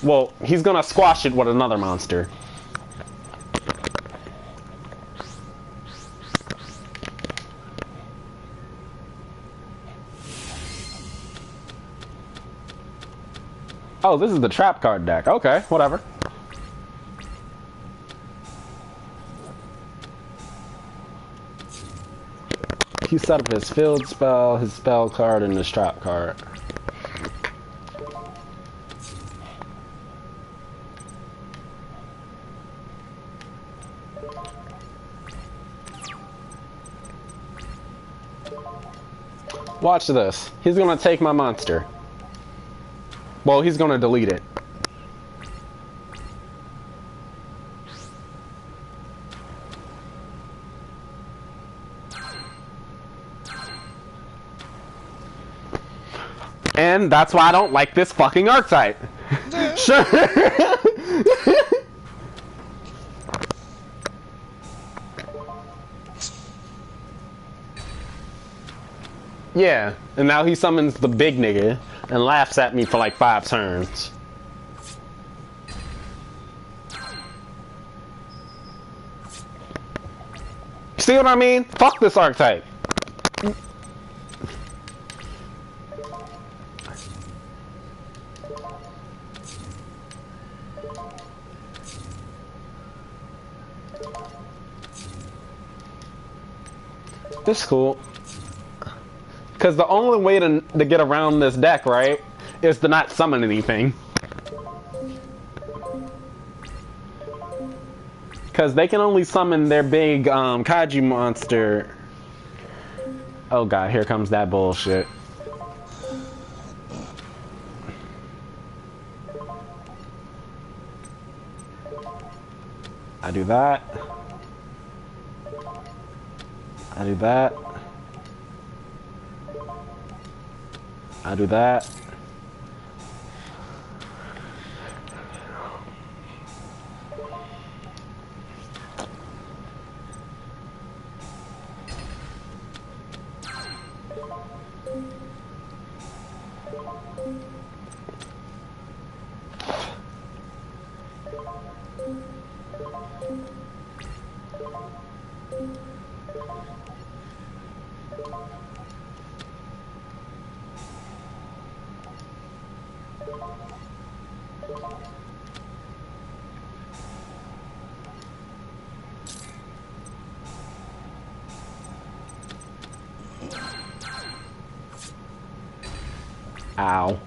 Well, he's gonna squash it with another monster. Oh, this is the trap card deck. Okay, whatever. He set up his field spell, his spell card, and his trap card. Watch this. He's gonna take my monster. Well, he's gonna delete it. And that's why I don't like this fucking archetype. Sure. Yeah, and now he summons the big nigga and laughs at me for like 5 turns. See what I mean? Fuck this archetype. This is cool. Because the only way to get around this deck, right, is to not summon anything. Because they can only summon their big Kaiju monster. Oh god, here comes that bullshit. I do that. I do that. I do that. Ow.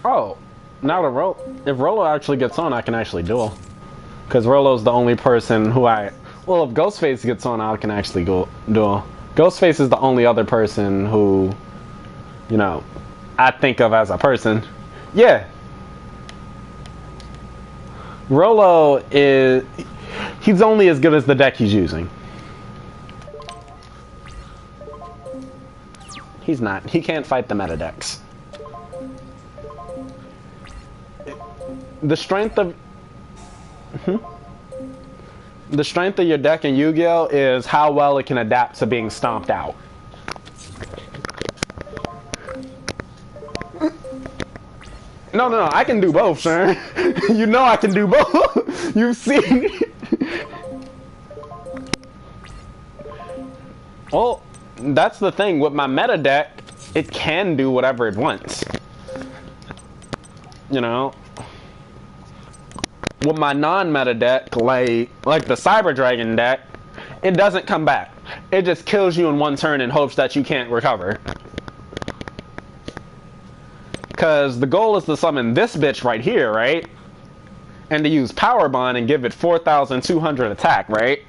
Oh, now if Rolo actually gets on, I can actually duel. Because Rolo's the only person who well, if Ghostface gets on, I can actually go duel. Ghostface is the only other person who, you know, I think of as a person. Yeah. Rolo he's only as good as the deck he's using. He's not. He can't fight the meta decks. The strength of the strength of your deck in Yu-Gi-Oh! Is how well it can adapt to being stomped out. No, I can do both, sir. You know I can do both. You've seen. Well, that's the thing. With my meta deck, it can do whatever it wants. You know? With my non-meta deck, like the Cyber Dragon deck, it doesn't come back. It just kills you in one turn in hopes that you can't recover. Because the goal is to summon this bitch right here, right? And to use Power Bond and give it 4,200 attack, right?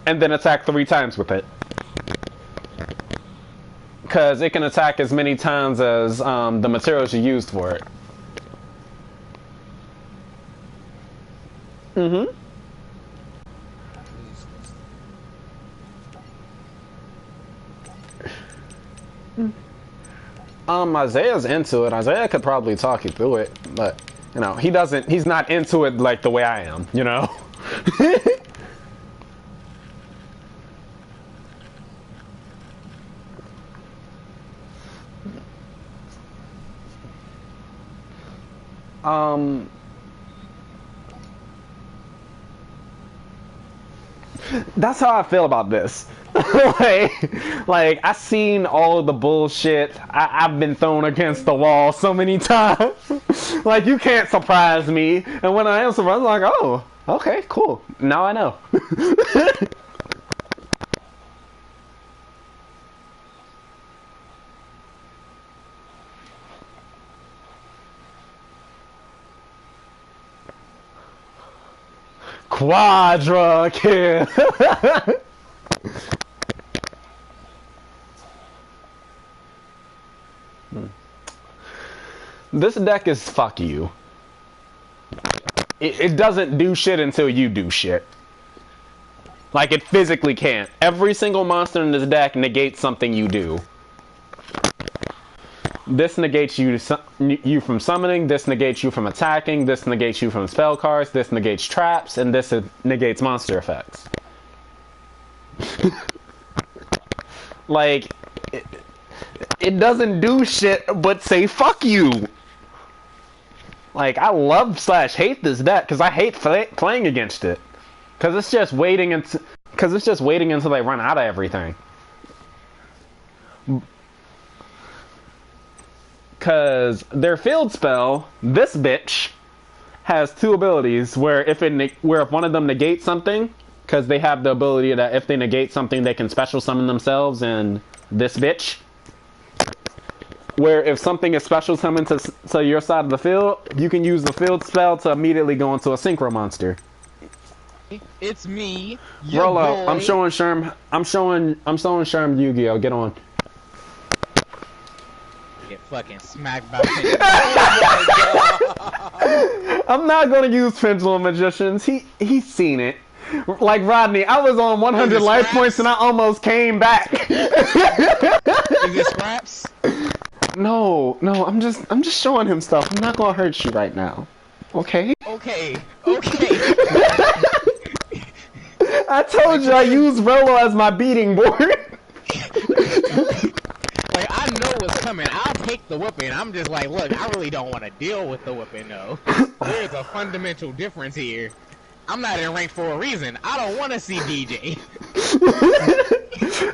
And then attack 3 times with it. Because it can attack as many times as the materials you used for it. Mm-hmm. Isaiah's into it. Isaiah could probably talk you through it, but, you know, he's not into it like the way I am, you know? That's how I feel about this. like I seen all of the bullshit. I've been thrown against the wall so many times. Like, you can't surprise me. And when I am surprised, I'm like, oh, okay, cool. Now I know. Quadra kill. This deck is fuck you. It doesn't do shit until you do shit. Like, it physically can't. Every single monster in this deck negates something you do. This negates you from summoning, this negates you from attacking, this negates you from spell cards, this negates traps, and this negates monster effects. Like, it doesn't do shit but say fuck you. Like, I love / hate this deck because I hate playing against it. Because it's just waiting until they run out of everything. Because their field spell, this bitch, has 2 abilities where if one of them negates something, because they have the ability that if they negate something, they can special summon themselves and this bitch. Where if something is special summoned to your side of the field, you can use the field spell to immediately go into a synchro monster. It's me, Rolo, boy. I'm showing Sherm Yu-Gi-Oh! Get on. Get fucking smacked by me. Oh my god! I'm not gonna use pendulum magicians. He's seen it. Like Rodney, I was on 100 life points and I almost came back. Is it scraps? No, I'm just showing him stuff. I'm not gonna hurt you right now. Okay? Okay. I told you I use Rolo as my beating board. Like, I know what's coming. I'll take the whooping. I'm just like, look, I really don't want to deal with the whooping, though. There's a fundamental difference here. I'm not in rank for a reason. I don't want to see DJ.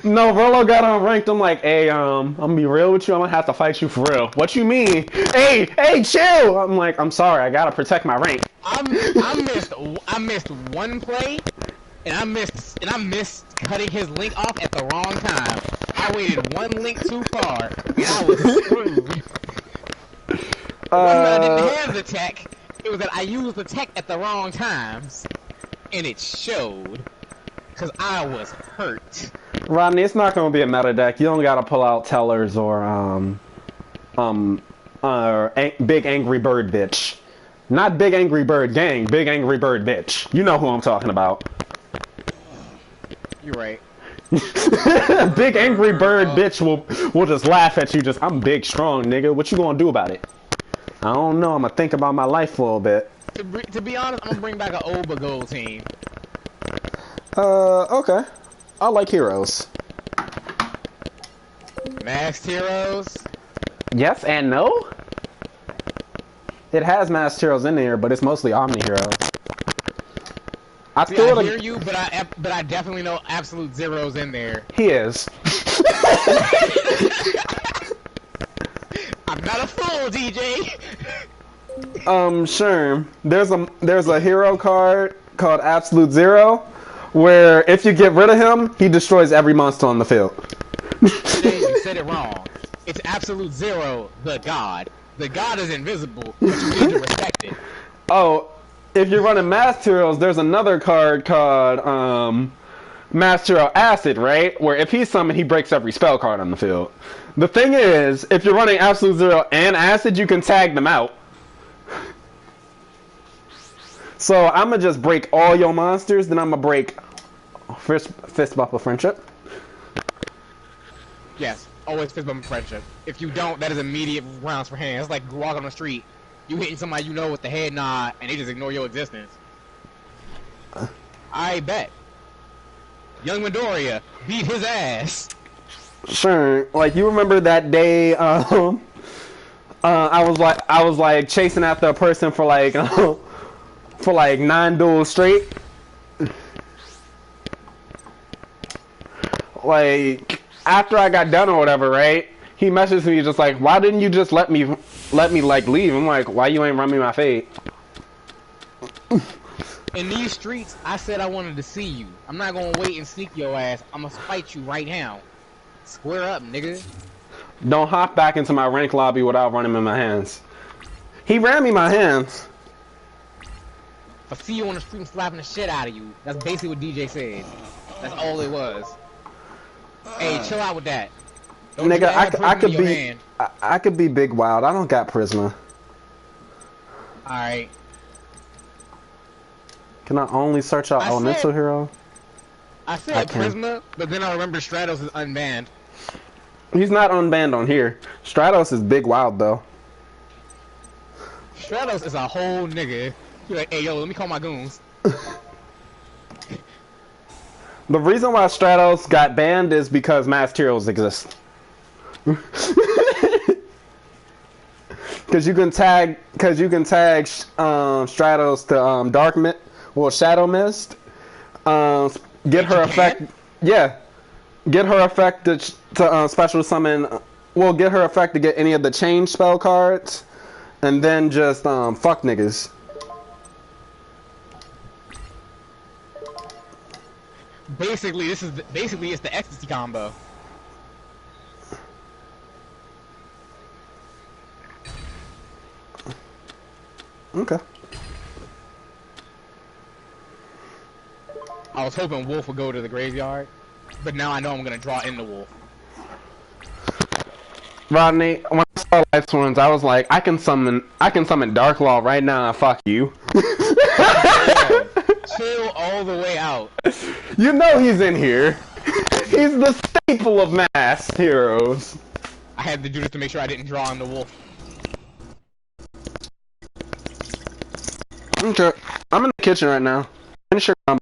No, Rolo got unranked. I'm like, hey, I'm gonna be real with you. I'm gonna have to fight you for real. What you mean? Hey, chill. I'm like, I'm sorry. I gotta protect my rank. I missed one play, and I missed cutting his link off at the wrong time. I waited one link too far, and I was screwed. It wasn't that I didn't have the tech. It was that I used the tech at the wrong times, and it showed. Cause I was hurt. Rodney, it's not gonna be a meta deck. You don't gotta pull out tellers or big angry bird bitch. Not big angry bird gang, big angry bird bitch. You know who I'm talking about. You're right. Big angry bird bitch will just laugh at you. I'm big strong nigga. What you gonna do about it? I don't know. I'm gonna think about my life for a little bit. To be honest, I'm gonna bring back an Oba Gold team. Okay. I like heroes. Masked heroes? Yes and no? It has masked heroes in there, but it's mostly Omni heroes. I hear you, but I definitely know Absolute Zero's in there. He is. I'm not a fool, DJ! Sure. There's a hero card called Absolute Zero, where if you get rid of him, he destroys every monster on the field. Jay, you said it wrong. It's Absolute Zero, the god. The god is invisible, but you need to respect it. Oh, if you're running Masked Heroes, there's another card called Masked Hero Acid, right? Where if he's summoned, he breaks every spell card on the field. The thing is, if you're running Absolute Zero and Acid, you can tag them out. So I'm gonna just break all your monsters, then I'm gonna break Fist Bump of Friendship. Yes, always Fist Bump of Friendship. If you don't, that is immediate rounds for hands. It's like walking on the street. You hitting somebody you know with the head nod, and they just ignore your existence. I bet. Young Midoriya beat his ass. Sure. Like, you remember that day, I was like chasing after a person for like, for like 9 duels straight. Like, after I got done or whatever, right? He messaged me just like, why didn't you just let me like leave? I'm like, why you ain't run me my fade? In these streets, I said I wanted to see you. I'm not gonna wait and sneak your ass. I'm gonna fight you right now. Square up, nigga. Don't hop back into my rank lobby without running in my hands. He ran me my hands. If I see you on the street slapping the shit out of you, that's basically what DJ said. That's all it was. Hey, chill out with that. Don't Nigga, I could be big wild. I don't got Prisma. Alright. Can I only search out Elemental Hero? I said Prisma, but then I remember Stratos is unbanned. He's not unbanned on here. Stratos is big wild though. Stratos is a whole nigga. He's like, hey yo, let me call my goons. The reason why Stratos got banned is because Masked Heroes exist. Because you can tag Stratos to Dark Mist, well, Shadow Mist. Get her effect. Yeah, get her effect to special summon. Well, get her effect to get any of the change spell cards, and then just fuck niggas. Basically, it's the ecstasy combo. Okay. I was hoping Wolf would go to the graveyard, but now I know I'm gonna draw in the Wolf. Rodney, when I Lights ones, I was like, I can summon Dark Law right now and fuck you. Chill all the way out. You know he's in here. He's the staple of masked heroes. I had to do this to make sure I didn't draw on the wolf. Okay, I'm in the kitchen right now. Finish your combo.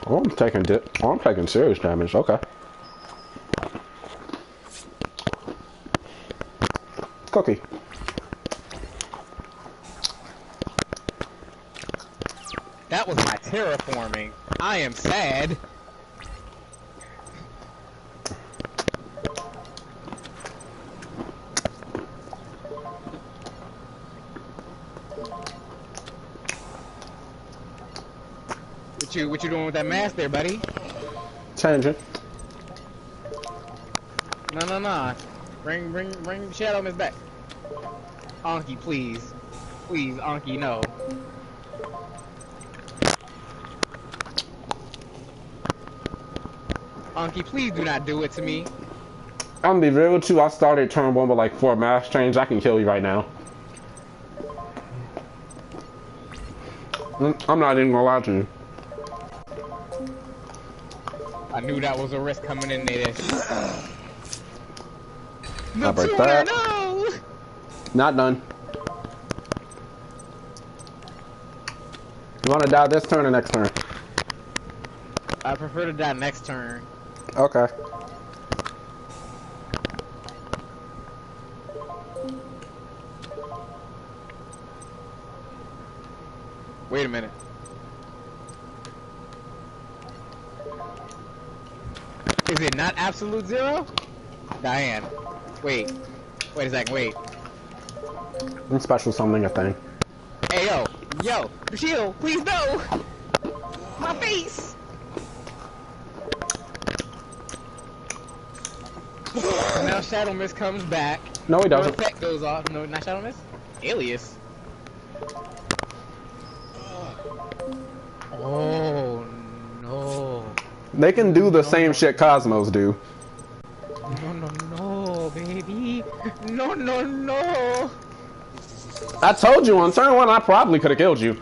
Oh, I'm taking serious damage. Okay. Cookie. That was my terraforming. I am sad. What you doing with that mask there, buddy? Changing. No. Bring Shadow Miss back. Anki, please. Please, Anki, no. Anki, please do not do it to me. I'm gonna be real with you, I started turn 1 with like 4 mask change. I can kill you right now. I'm not even gonna lie to you. I knew that was a risk coming in there. I'll break that. No! Not done. You wanna die this turn or next turn? I prefer to die next turn. Okay. Wait a minute. Is it not absolute zero? Diane. Wait a second, wait. I'm special summoning a thing. Hey, yo, shield, please no! My face! Now Shadow Mist comes back. No, he doesn't. Effect goes off. No, not Shadow Mist. Alias. Oh no. They can do the same shit Cosmos do. No, baby. No. I told you on turn 1 I probably could have killed you.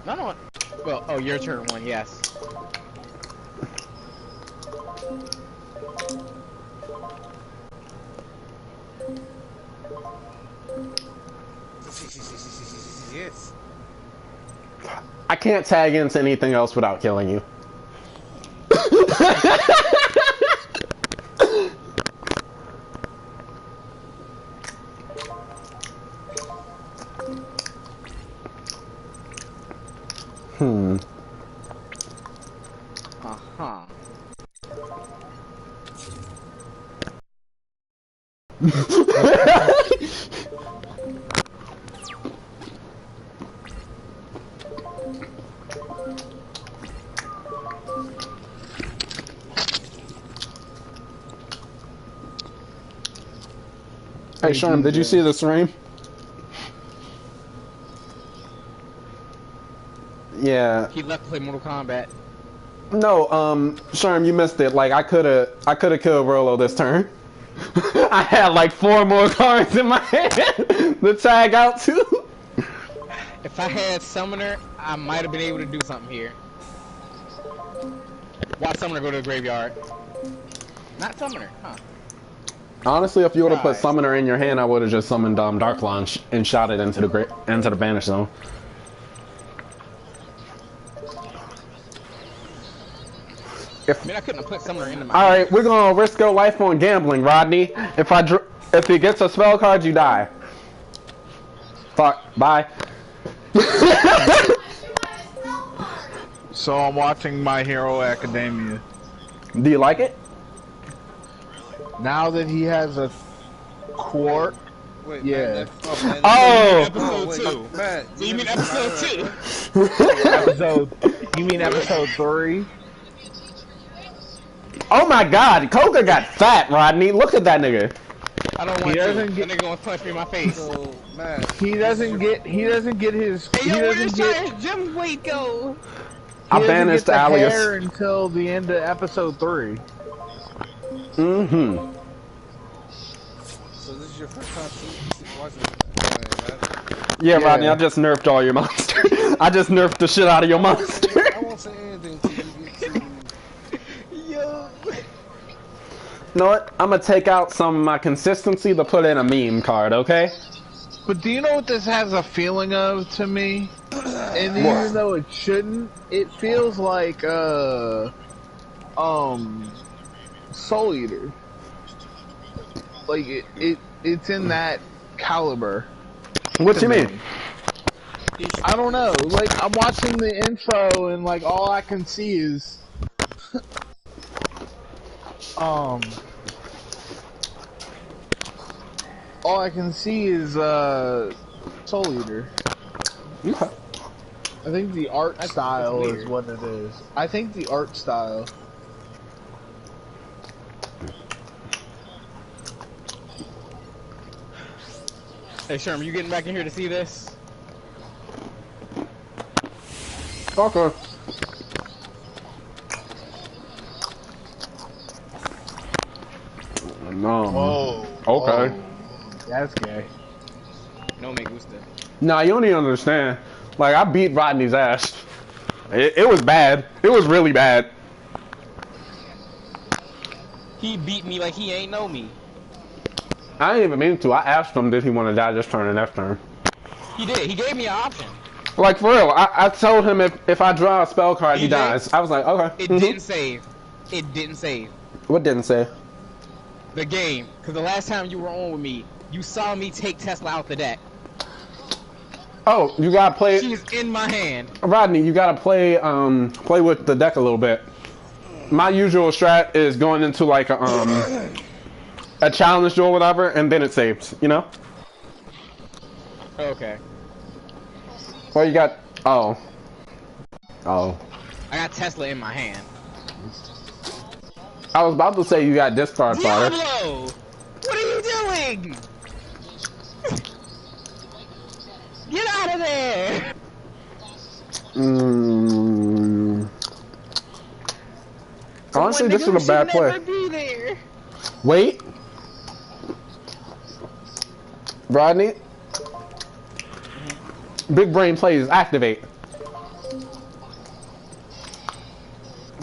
No. Well, oh, your turn 1, yes. Yes. I can't tag into anything else without killing you. Uh-huh. Hey Sherm, did you see the stream? Yeah. He left to play Mortal Kombat. No, Sherm, you missed it. Like I coulda killed Rolo this turn. I had like 4 more cards in my hand to tag out to. If I had Summoner, I might have been able to do something here. Watch Summoner go to the graveyard. Not Summoner, huh? Honestly, if you would have put Right. Summoner in your hand, I would have just summoned Dark Launch and shot it into the Banish Zone. I mean, I couldn't have put Summoner into my All right, we're gonna risk your life on gambling, Rodney. If he gets a spell card, you die. Fuck. Bye. So I'm watching My Hero Academia. Do you like it? Now that he has a quart, Wait, yeah. Man, Oh! episode 2. Man, So you mean episode 2? You mean episode 3? Oh my God, Koga got fat, Rodney. Look at that nigga. I don't He want to. doesn't That get. nigga gonna punch me in my face. So, man. He doesn't get. He doesn't get his. Hey, He yo, where doesn't does get. Shire's gym weight go? He I doesn't get banished the Alias. hair until the end of episode 3. Mm-hmm. So this is your first time watching anime, right? Yeah, Yeah. Rodney, I just nerfed all your monsters. I just nerfed the shit out of your monster. I won't say anything till you get to. Yo. You know what? I'm gonna take out some of my consistency to put in a meme card, okay? But do you know what this has a feeling of to me? And even though it shouldn't, it feels like Soul Eater. Like it's in that caliber. What you mean? I don't know. Like I'm watching the intro and like all I can see is all I can see is Soul Eater. Okay. I think the art style weird. is what it is. I think the art style. Hey, Sherm, you getting back in here to see this? Okay. No. Whoa. Okay. That's gay. No me gusta. Nah, you don't even understand. Like, I beat Rodney's ass. It was bad. It was really bad. He beat me like he ain't know me. I didn't even mean to. I asked him, did he want to die this turn and next turn? He did. He gave me an option. Like, for real. I told him if I draw a spell card, he DJ? dies. I was like, okay. It didn't save. It didn't save What didn't say? the game. Because the last time you were on with me, you saw me take Tesla out the deck. Oh, you gotta play... She's in my hand. Rodney, you gotta play with the deck a little bit. My usual strat is going into like a challenge or whatever, and then it saves, you know? Okay. Well, you got... Oh. Oh. I got Tesla in my hand. I was about to say you got discard fire. Diablo! What are you doing? Get out of there! Honestly, this Nigga, is a bad we should play. never be there. Wait. Rodney. Big brain plays activate.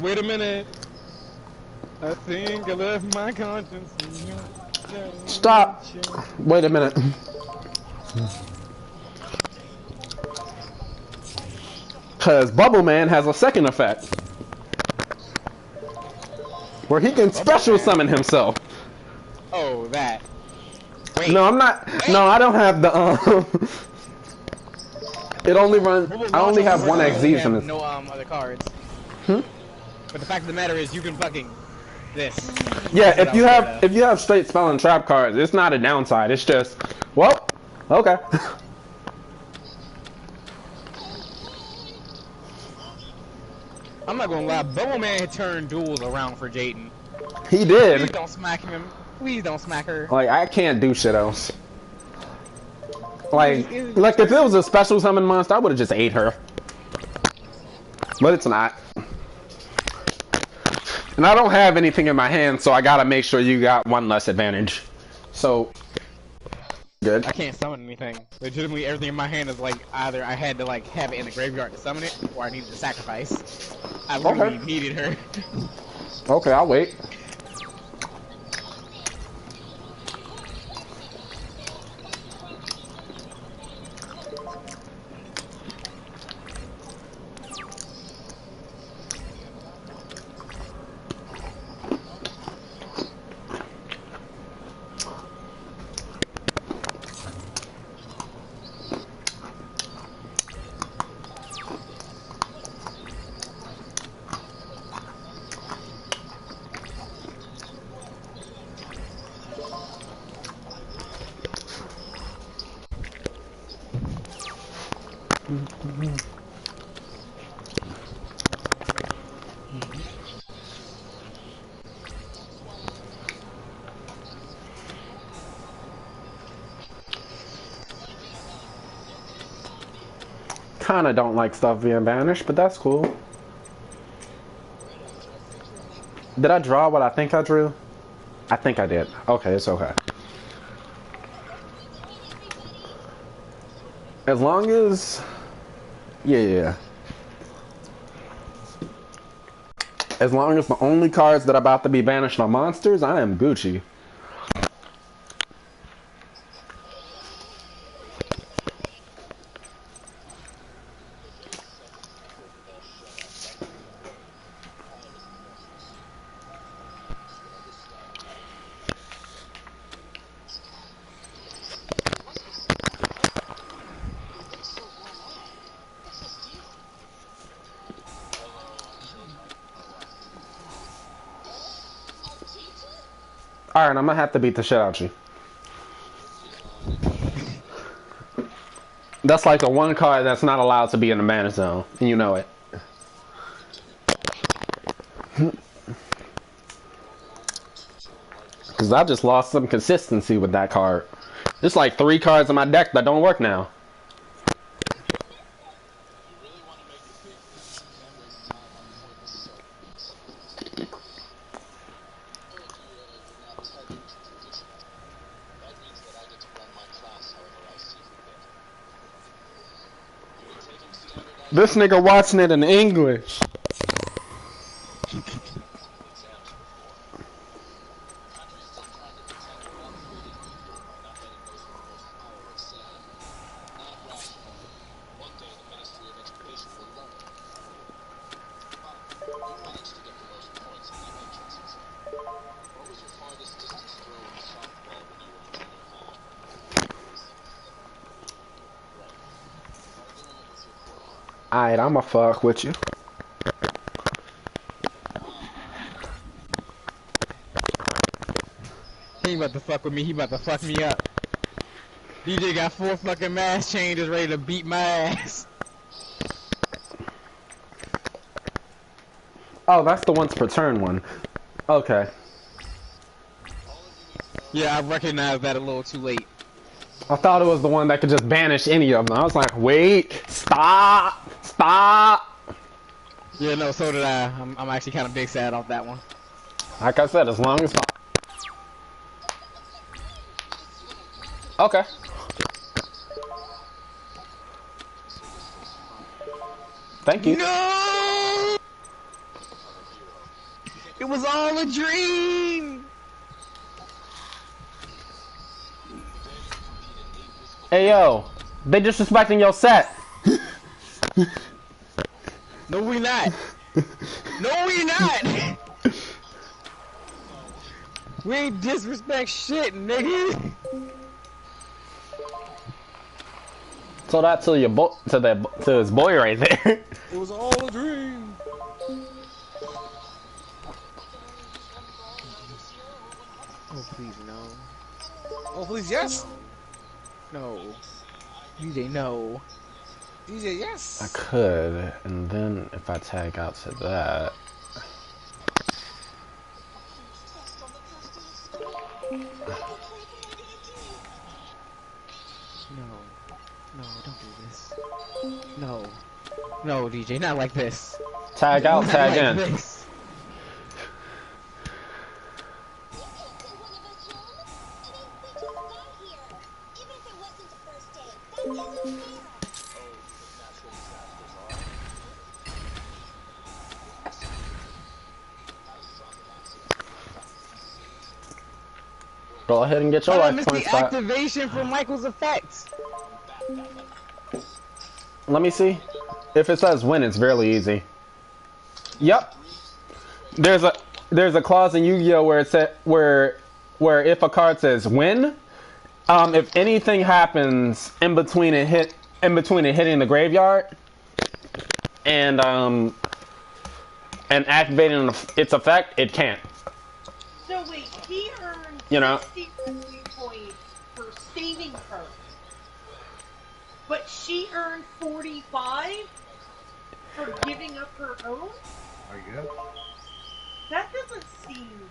Wait a minute. I think I left my conscience in your Stop. Wait a minute. Cause Bubble Man has a second effect. Where he can special summon himself. Oh, that. Wait. No, I'm not. No, I don't have the It only runs. I only have one XZ from this. No other cards. Hmm? But the fact of the matter is, you can fucking this. Yeah, if you have straight spell and trap cards, it's not a downside. It's just, well, okay. I'm not gonna lie, Bubble Man had turned duels around for Jaden. He Please did. don't smack him. Please don't smack her. Like, I can't do shit else. Like if it was a special summon monster, I would have just ate her. But it's not. And I don't have anything in my hand, so I gotta make sure you got one less advantage. So, good. I can't summon anything. Legitimately, everything in my hand is like either I had to like have it in the graveyard to summon it, or I needed to sacrifice. I literally needed her. Okay, I'll wait. kinda don't like stuff being banished, but that's cool. Did I draw what I think I drew? I think I did. Okay, it's okay. As long as... Yeah. As long as the only cards that are about to be banished are monsters, I am Gucci. Alright, I'm gonna have to beat the shit out of you. That's like the one card that's not allowed to be in the mana zone, and you know it. Because I just lost some consistency with that card. There's like 3 cards in my deck that don't work now. This nigga watching it in English. Alright, I'ma fuck with you. He ain't about to fuck with me, he about to fuck me up. DJ got 4 fucking mass changes ready to beat my ass. Oh, that's the once per turn one. Okay. Yeah, I recognize that a little too late. I thought it was the one that could just banish any of them. I was like, wait, stop. Yeah, no, so did I. I'm actually kind of big sad off that one. Like I said, as long as... Okay. Thank you. No! It was all a dream! Hey, yo. They disrespecting your set. No, we not. No, we not. We ain't disrespect shit, nigga. So that to your to his boy right there. It was all a dream. Oh, please, no. Oh, please, yes. No. DJ, no. DJ, yes. I could, and then if I tag out to that. No, don't do this. No, DJ, not like this. Tag out, Not tag like in. this. Go ahead and get your I life missed the points back. activation for Michael's effects. Let me see. If it says win, it's fairly easy. Yep. There's a clause in Yu-Gi-Oh where it said where if a card says win, if anything happens in between it hitting the graveyard and activating its effect, it can't. So wait, he earned You know. 60 review points for saving her. But she earned 45 for giving up her own? I guess. That doesn't seem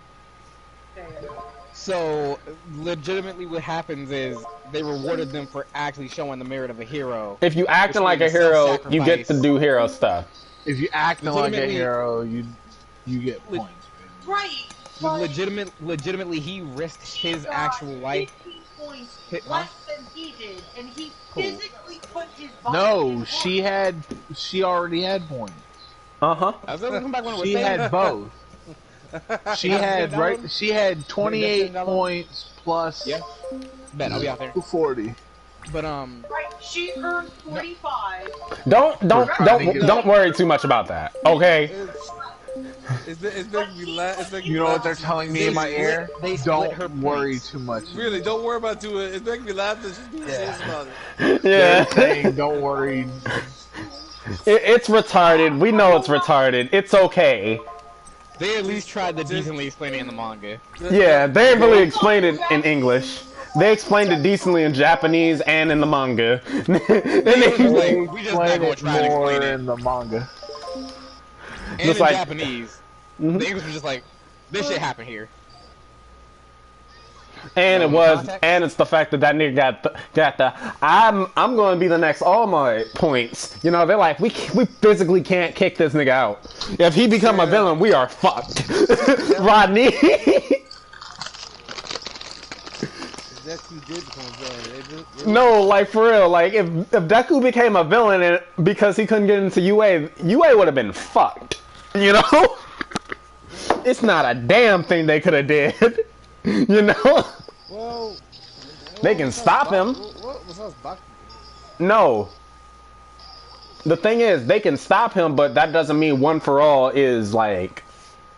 So, legitimately what happens is they rewarded them for actually showing the merit of a hero. If you acting like a hero, you get to do hero stuff. If you acting like a Legitimately- hero, you get points. Right. Legitimately, he risked his actual life. 15 points Hit- less than he did, and he Cool. physically put his body No, in she already had points. Uh-huh. I was gonna come back when it was She saved. had both. She had She had 28 $10? points plus Yeah. Bet I'll be out there. 40. But Right, she earned 45. Don't worry too much about that. Okay. It's making me laugh. It's making You me know laugh. what they're telling me in my ear? they split her Don't worry points. too much. Really, don't worry about doing it. It's making me laugh that she's being serious about it. They're Yeah. saying don't worry. It's retarded. We know it's retarded. It's okay. They at least tried to decently explain it in the manga. Yeah, they ain't really explained it in English. They explained it decently in Japanese and in the manga. And They We just not explain gonna it try to more explain it. in the manga. And Just in like- Japanese. Mhm. The English was just like, this shit happened here. And it No was, context? and it's the fact that that nigga got the. I'm going to be the next All Might points. You know, they're like, we physically can't kick this nigga out. If he become a villain, we are fucked. Rodney. Deku did become a villain. They No, like for real. Like if Deku became a villain and because he couldn't get into UA would have been fucked. You know. It's not a damn thing they could have did. You know. Well, They can stop him. What was Baku? No. The thing is, they can stop him, but that doesn't mean One for All is like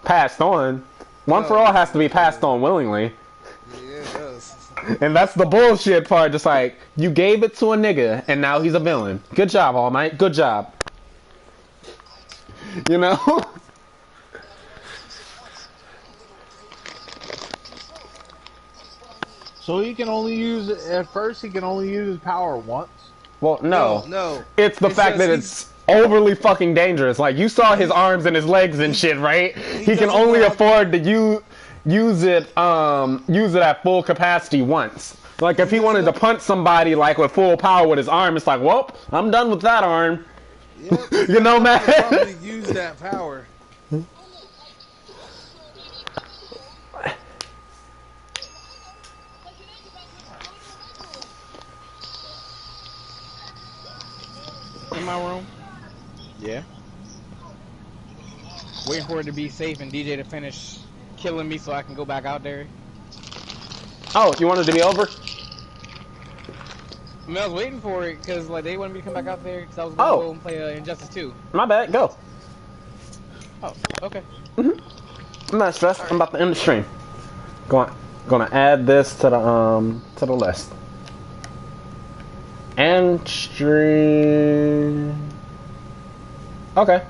passed on. One for All has to be passed on willingly. Yeah, it does. And that's the bullshit part. Just like, you gave it to a nigga, and now he's a villain. Good job, All Might. Good job. You know? So he can only use at first. He can only use his power once. Well, no. No. It's the It fact says that it's overly fucking dangerous. Like, you saw his arms and his legs and shit, right? He can doesn't only have- afford to use it at full capacity once. Like, if he wanted to punch somebody, like, with full power with his arm, it's like, well, I'm done with that arm. Yep. You know, man? Probably use that power. In my room. Yeah. Waiting for it to be safe and DJ to finish killing me so I can go back out there. Oh, you wanted to be over? I mean, I was waiting for it because like they wanted me to come back out there because I was going to go and play Injustice 2. My bad, go. Oh, okay. I'm not stressed. I'm about to end the stream. Gonna add this to the list. And stream. Okay.